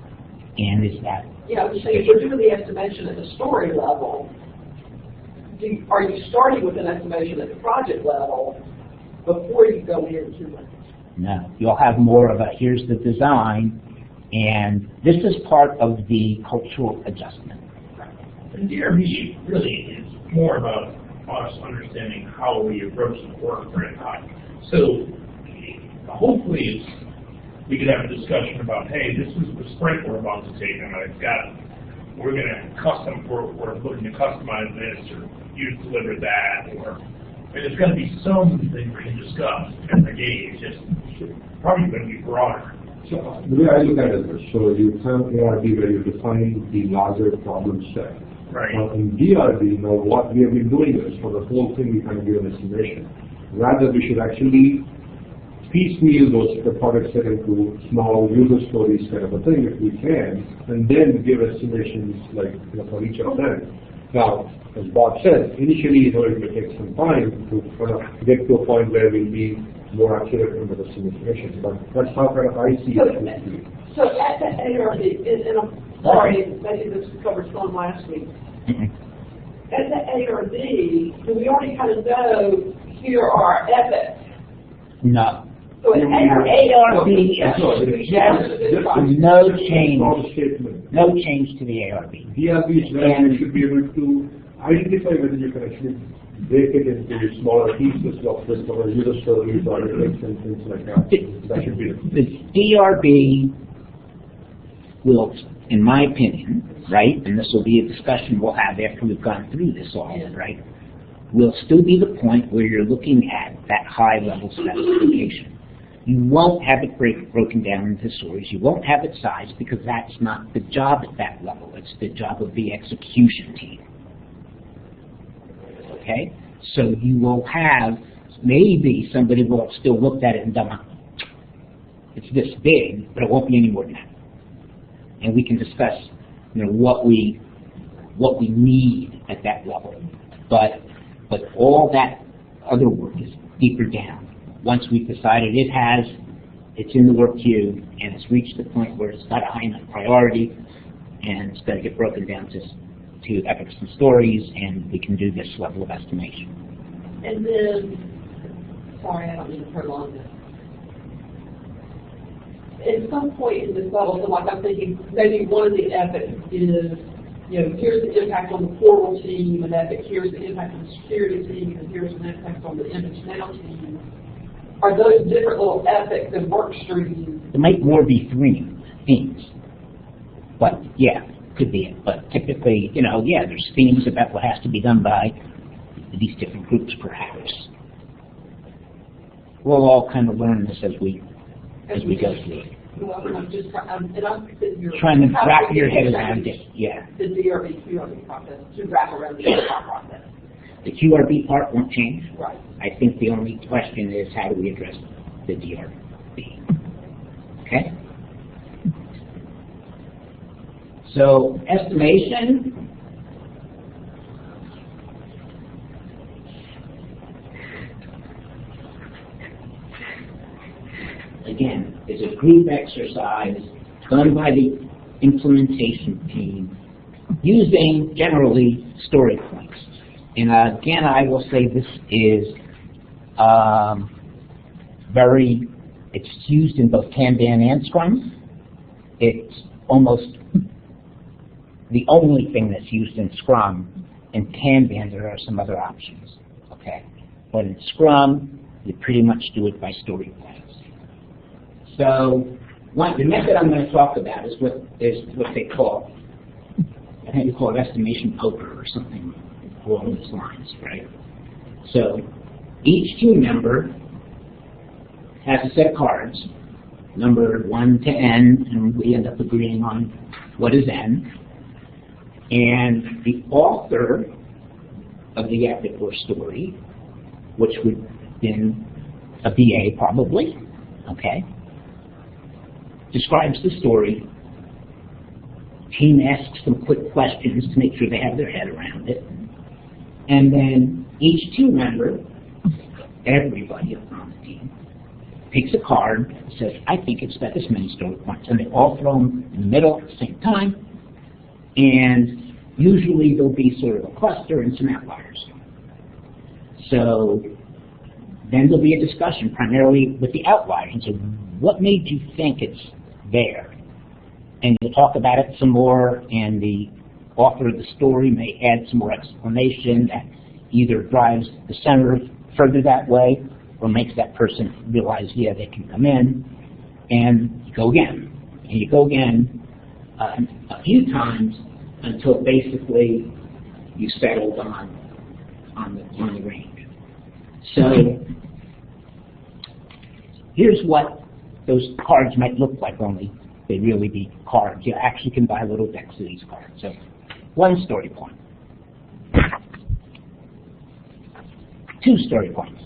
And is that... Yeah, so if we're doing the estimation at the story level, are you starting with an estimation at the project level before you go into it? No, you'll have more of a, here's the design, and this is part of the cultural adjustment. And DRB really is more about us understanding how we approach the work for it. So hopefully we could have a discussion about, hey, this is the sprint we're about to take, and we're going to we're looking to customize this, or you deliver that, or there's going to be something we can discuss. And again, it's just probably going to be broader. So the way I look at it is, so you have ARB where you define the larger problem set. Right. In DRB, what we have been doing is, for the whole thing, we kind of give an estimation. Rather, we should actually piecemeal the product set into small user stories kind of a thing, if we can, and then give estimations for each of them. Now, as Bob said, initially, it may take some time to kind of get to a point where we'll be more accurate in the estimation, but that's how kind of I see it. So at the ARB, and I'm sorry, maybe this was covered some last week. At the ARB, do we already kind of know here are epics? No. So at ARB is no change to the ARB. DRB is where you should be able to identify whether you can actually break it into smaller pieces of this, or user stories or links and things like that. That should be the DRB will, in my opinion, right, and this will be a discussion we'll have after we've gone through this all, right, will still be the point where you're looking at that high-level specification. You won't have it broken down into stories. You won't have it sized, because that's not the job at that level. It's the job of the execution team. Okay? So you will have, maybe somebody will have still looked at it and done, it's this big, but it won't be any more than that. And we can discuss, what we need at that level. But all that other work is deeper down. Once we've decided it's in the work queue, and it's reached the point where it's got a high enough priority, and it's going to get broken down to epics and stories, and we can do this level of estimation. And then, sorry, I don't mean to prolong this. At some point in this level, so like I'm thinking, maybe one of the epics is, here's the impact on the portal team, and epic, here's the impact on the security team, and here's the impact on the image now team. Are those different little epics and work streams? There might more be three themes, but yeah, could be it. But typically, there's themes about what has to be done by these different groups, perhaps. We'll all kind of learn this as we go through it. Well, I'm just trying to wrap your head around it. Yeah. The DRB QRB process to wrap around the process. The QRB part won't change. Right. I think the only question is, how do we address the DRB? Okay? So estimation, again, is a group exercise done by the implementation team using generally story points. And again, I will say this is it's used in both Kanban and Scrum. It's almost the only thing that's used in Scrum. In Kanban, there are some other options, okay? But in Scrum, you pretty much do it by story points. So the method I'm going to talk about is what they call, I think you call it estimation poker or something along those lines, right? So each team member has a set of cards, numbered 1 to N, and we end up agreeing on what is N. And the author of the epic or story, which would have been a BA probably, okay, describes the story. Team asks some quick questions to make sure they have their head around it. And then each team member, everybody on the team, takes a card and says, I think it's got this many story points. And they all throw them in the middle at the same time. And usually there'll be sort of a cluster and some outliers. So then there'll be a discussion primarily with the outliers. So what made you think it's there? And you'll talk about it some more, and the author of the story may add some more explanation that either drives the center further that way or makes that person realize, yeah, they can come in, and you go again. And you go again a few times until basically you settled on the range. So here's what those cards might look like, only they really be cards. You actually can buy little decks of these cards. So 1 story point, 2 story points,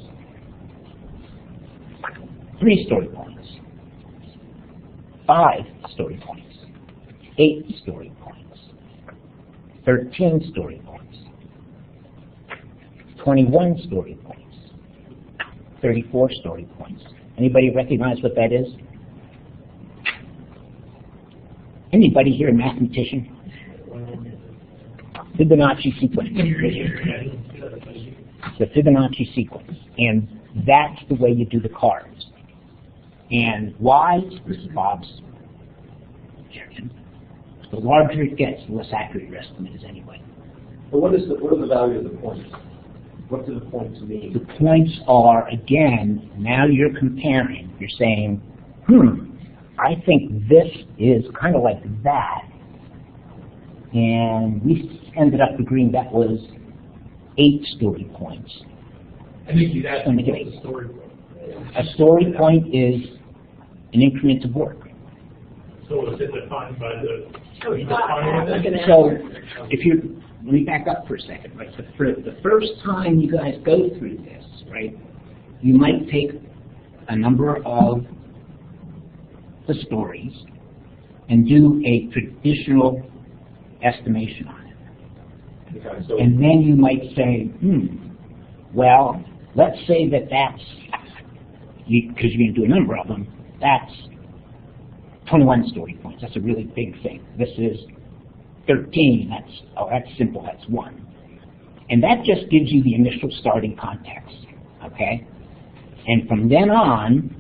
3 story points, 5 story points, 8 story points, 13 story points, 21 story points, 34 story points. Anybody recognize what that is? Anybody here a mathematician? Fibonacci sequence. The Fibonacci sequence. And that's the way you do the cards. And why? This is Bob's objection. The larger it gets, the less accurate your estimate is anyway. But what are the value of the points? What do the points mean? The points are, again, now you're comparing. You're saying, I think this is kind of like that. And we ended up agreeing that was 8 story points. I think you'd ask me what's the story point. A story point is an increment of work. So is it defined by the... So if you, let me back up for a second. Right? So for the first time you guys go through this, right, you might take a number of the stories and do a traditional estimation on it. Okay, so And then you might say, well, let's say that that's, because you're going to do a number of them, that's 21 story points. That's a really big thing. This is 13. That's simple. That's 1. And that just gives you the initial starting context, okay? And from then on,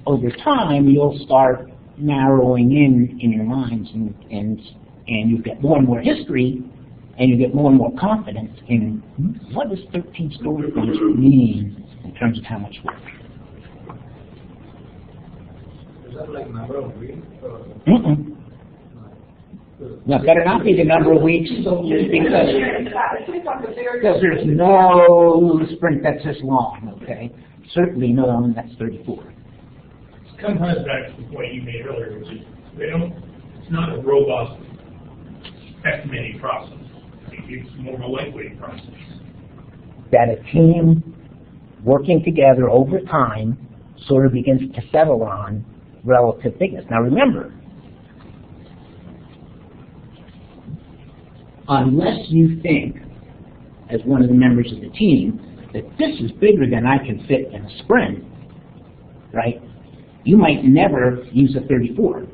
over time, you'll start narrowing in your minds, and you get more and more history, and you get more and more confidence in what does 13 story points mean in terms of how much work. Is that like number of weeks? Now, it better not be the number of weeks, because there's no sprint that's this long, okay? Certainly no one that's 34. It kind of ties back to the point you made earlier, which is it's not a robust estimating process. It's more of a lightweight process. That a team working together over time sort of begins to settle on relative bigness. Now remember, unless you think, as one of the members of the team, that this is bigger than I can fit in a sprint, right? You might never use a 34.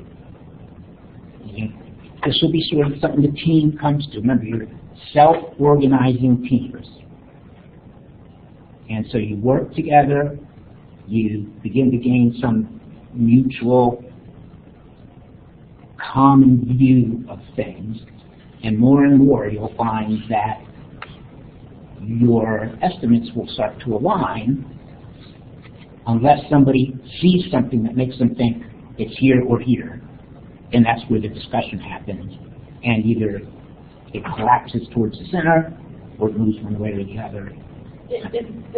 This will be sort of something the team comes to. Remember, you're self-organizing teams. And so you work together, you begin to gain some mutual common view of things, and more you'll find that your estimates will start to align unless somebody sees something that makes them think it's here or here. And that's where the discussion happens. And either it collapses towards the center or it moves one way or the other. And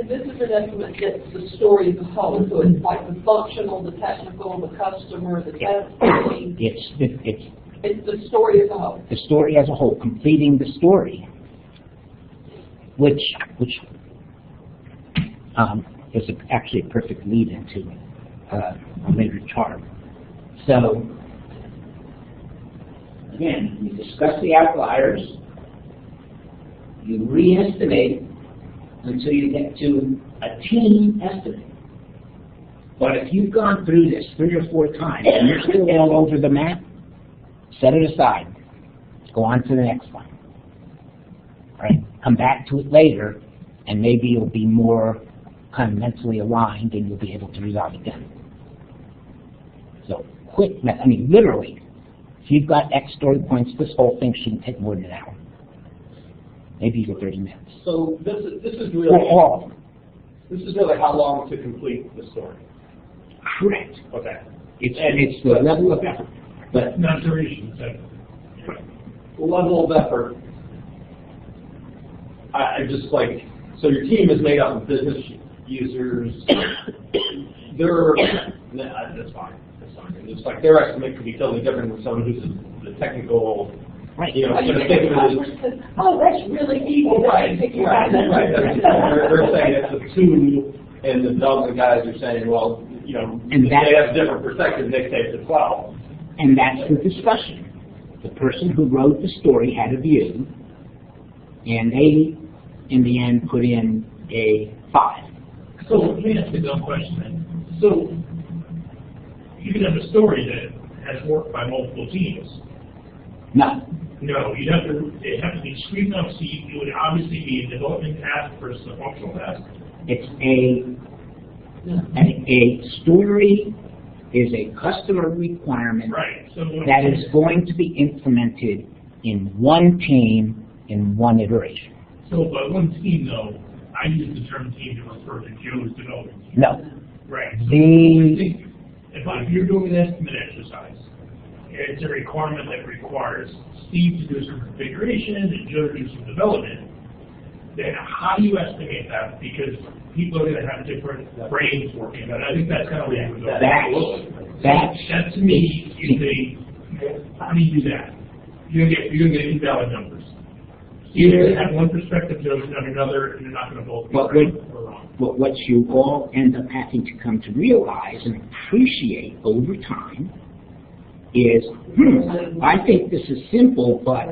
this is an estimate that's the story as a whole. So it's like the functional, the technical, the customer, the testing. It's the story as a whole. The story as a whole, completing the story, which is actually a perfect lead into a later chart. So, again, you discuss the outliers, you re-estimate until you get to a team estimate. But if you've gone through this 3 or 4 times and you're still all over the map, set it aside. Go on to the next one. Right? Come back to it later, and maybe you'll be more kind of mentally aligned and you'll be able to resolve it then. So, quick, I mean, literally, if you've got X story points, this whole thing shouldn't take more than an hour. Maybe even 30 minutes. So this is really Or this is really how long to complete the story. correct. Okay. It's the level of effort. But Not duration, Level of effort. I just like, so your team is made up of business users. That's fine. It's like their estimate could be totally different from someone who's the technical. right. You know, going to think of it as, Oh, that's really easy. right. They're saying it's a 2, and the dozen guys are saying, well, you know, And they have different perspectives. They say it's a 12. And that's the discussion. The person who wrote the story had a view, and they, in the end, put in a 5. So let me ask you a dumb question then. So you can have a story that has worked by multiple teams. No. No, it have to be screened up, so it would obviously be a development task versus a functional task. It's a story is a customer requirement Right. So that is going to be implemented in one team in one iteration. So by one team, though, I use the term team to refer to Joe's development team. No. Right. So I think if you're doing an estimate exercise, it's a requirement that requires Steve to do some configuration and Joe to do some development, then how do you estimate that? Because people are going to have different brains working on it. I think that's kind of where you would go. That to me is how do you do that? You're going to get invalid numbers. You're going to have one perspective, Joe's not another, and you're not going to both be right or wrong. What you all end up having to come to realize and appreciate over time is, I think this is simple, but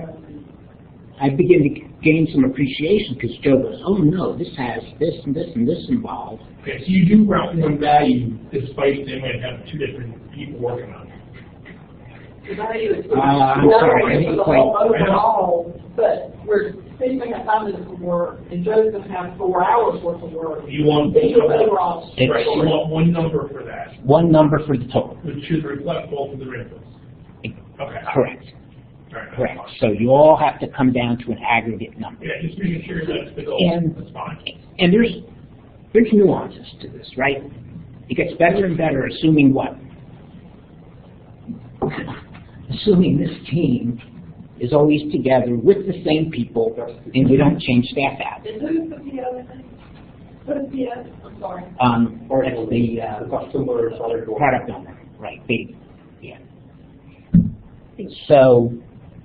I begin to gain some appreciation because Joe goes, oh no, this has this and this and this involved. Okay, so you do route one value despite they might have 2 different people working on it. The value is I'm sorry, I didn't quite. overall, but we're Steve's going to have 5 minutes of work, and Joe's going to have 4 hours worth of work. You want It's your overall right, you want one number for that, One number for the total. which should reflect both of their inputs. Okay. Correct. Right. Correct. So you all have to come down to an aggregate number. Yeah, just making sure that's the goal. And- That's fine. And there's nuances to this, right? It gets better and better assuming what? Assuming this team is always together with the same people and we don't change staff out. And who's the PO in this? What is PO? I'm sorry. Or it's the Customer product owner, right? Yeah. So,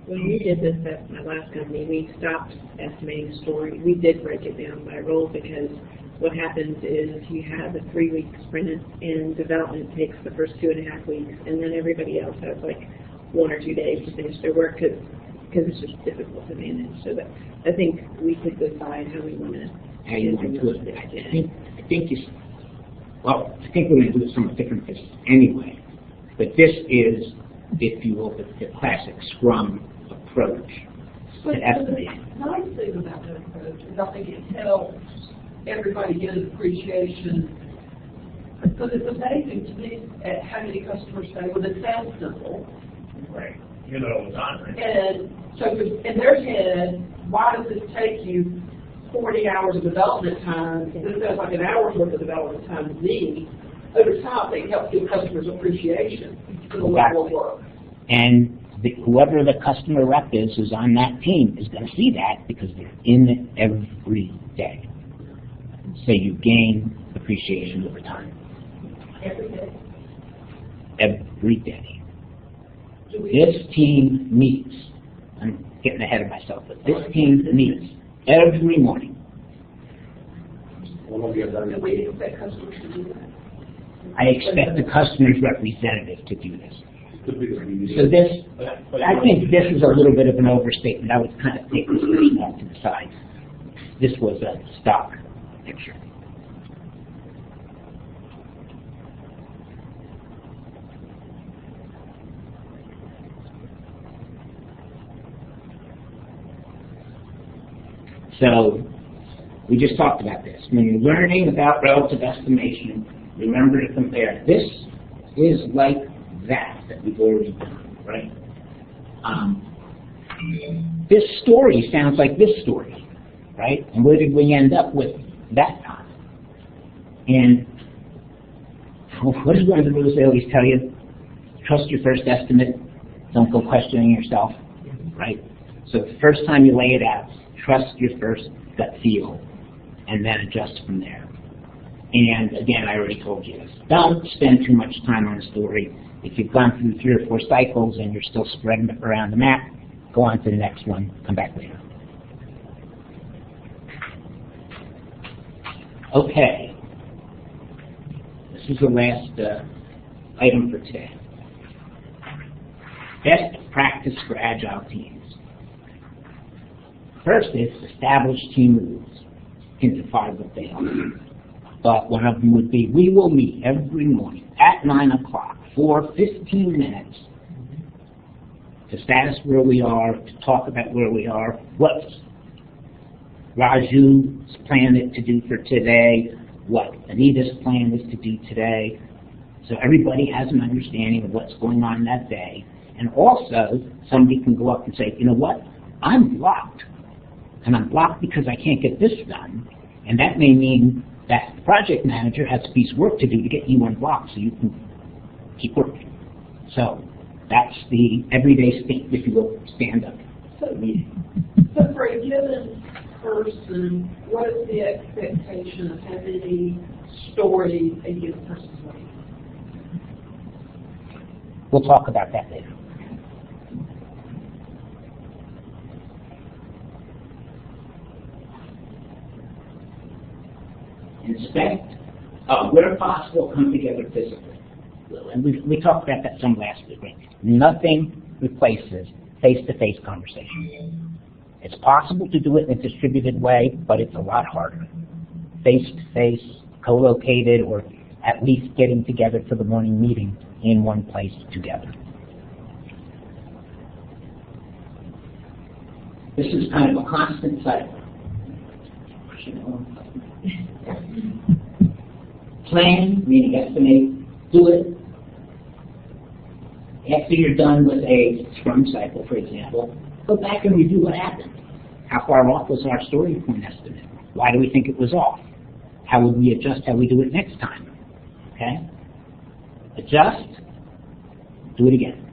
When we did this at my last company, we stopped estimating story. We did break it down by role because what happens is you have a 3-week sprint and development takes the first 2.5 weeks, and then everybody else has like 1 or 2 days to finish their work because because it's just difficult to manage. So that, I think we could decide how we want to. How you want to do it. I think I think we're going to do it somewhat different this anyway. But this is, if you will, the classic Scrum approach But to estimating. the nice thing about that approach is I think it helps everybody get an appreciation. Because it's amazing to me at how many customers say, well, it sounds simple. Right. You know, all the time, right? And so in their head, why does this take you 40 hours of development time? This sounds like an hour's worth of development time to me. Over time, they help give customers appreciation for the level of work. And whoever the customer rep is who's on that team is going to see that because they're in it every day. So you gain appreciation over time. Every day. Every day. This team meets. I'm getting ahead of myself, but this team meets every morning. And we expect customers to do that. I expect the customer's representative to do this. So this, I think this is a little bit of an overstatement. I would kind of take this off to the side. This was a stock picture. So we just talked about this. When you're learning about relative estimation, remember to compare. This is like that we've already done, right? This story sounds like this story, right? And where did we end up with that time? And what is one of the rules they always tell you? Trust your first estimate. Don't go questioning yourself, right? So the first time you lay it out, trust your first gut feel, and then adjust from there. And again, I already told you this. Don't spend too much time on a story. If you've gone through 3 or 4 cycles and you're still spreading it around the map, go on to the next one. Come back later. Okay. This is the last item for today. Best practice for Agile teams. First is establish team rules. You can define what they are. But one of them would be, we will meet every morning at 9 o'clock for 15 minutes to status where we are, to talk about where we are, what Raju's plan is to do for today, what Anita's plan is to do today. So everybody has an understanding of what's going on that day. And also, somebody can go up and say, you know what, I'm blocked. And I'm blocked because I can't get this done. And that may mean that the project manager has a piece of work to do to get you unblocked so you can keep working. So that's the everyday state, if you will, stand up. So for a given person, what is the expectation of how many stories a given person's writing? We'll talk about that later. Inspect, where possible, come together physically. And we talked about that some last week. Right? Nothing replaces face-to-face conversation. It's possible to do it in a distributed way, but it's a lot harder. Face-to-face, co-located, or at least getting together for the morning meeting in one place together. This is kind of a constant cycle. Plan, meaning estimate, do it. After you're done with a Scrum cycle, for example, go back and review what happened. How far off was our story point estimate? Why do we think it was off? How would we adjust how we do it next time? Okay? Adjust, do it again.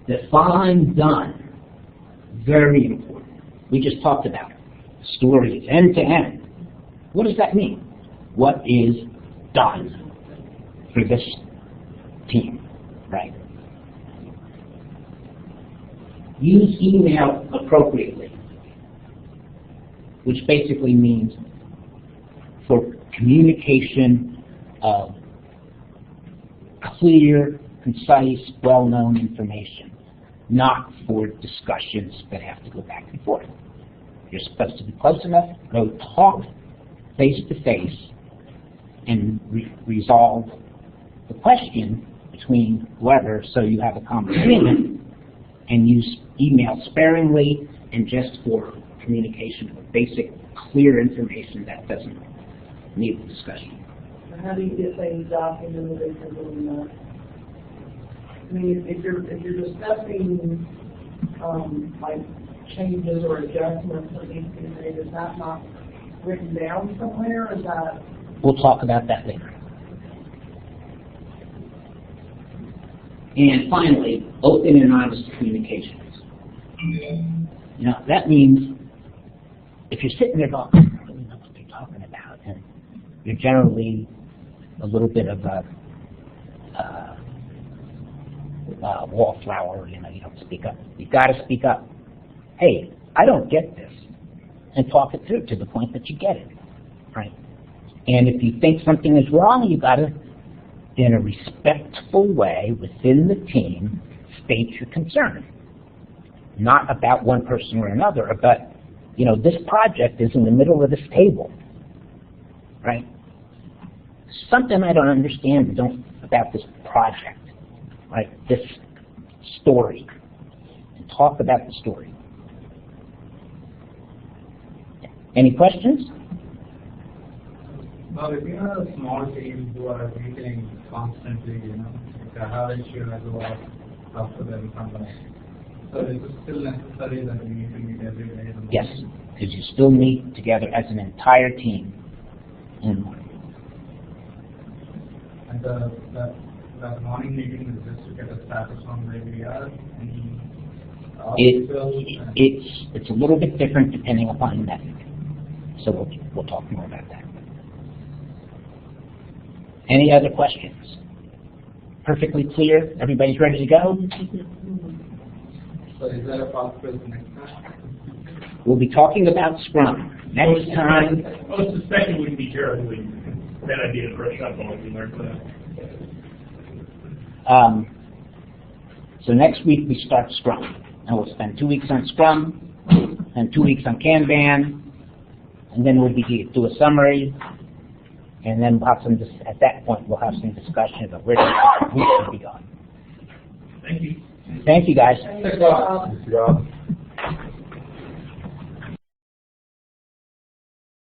Define done. Very important. We just talked about it. Stories, end to end. What does that mean? What is done for this team, right? Use email appropriately, which basically means for communication of clear, concise, well-known information. not for discussions that have to go back and forth. You're supposed to be close enough, go talk face to face, and resolve the question between whoever, so you have a common agreement, and use email sparingly and just for communication of basic, clear information that doesn't need discussion. How do you get things documented if you're doing that? I mean, if you're discussing like changes or adjustments that need to be made, is that not written down somewhere? Is that? We'll talk about that later. And finally, open and honest communications. You know, that means if you're sitting there going, I don't really know what they're talking about, and you're generally a little bit of a wallflower, you know, you don't speak up. You've got to speak up. Hey, I don't get this, and talk it through to the point that you get it, right? And if you think something is wrong, you've got to, in a respectful way within the team, state your concern. Not about one person or another, but, you know, this project is in the middle of this table, right? Something I don't understand about this project, right? This story. And talk about the story. Any questions? Well, if you have a small team who are meeting constantly, you know, like how issue as well after them come back. So is it still necessary that we need to meet every day? Yes, because you still meet together as an entire team in the morning. And that morning meeting is just to get a status on where we are. It's a little bit different depending upon the method. So we'll talk more about that. Any other questions? Perfectly clear? Everybody's ready to go? So is there a possibility next time? We'll be talking about Scrum. Next time. I was suspecting we'd be terribly bad idea to brush up on what we learned from that. So next week we start Scrum. And we'll spend 2 weeks on Scrum, and 2 weeks on Kanban, and then we'll do a summary, and then we'll have at that point we'll have some discussion about where we should be going. Thank you. Thank you, guys. Thanks, Rob.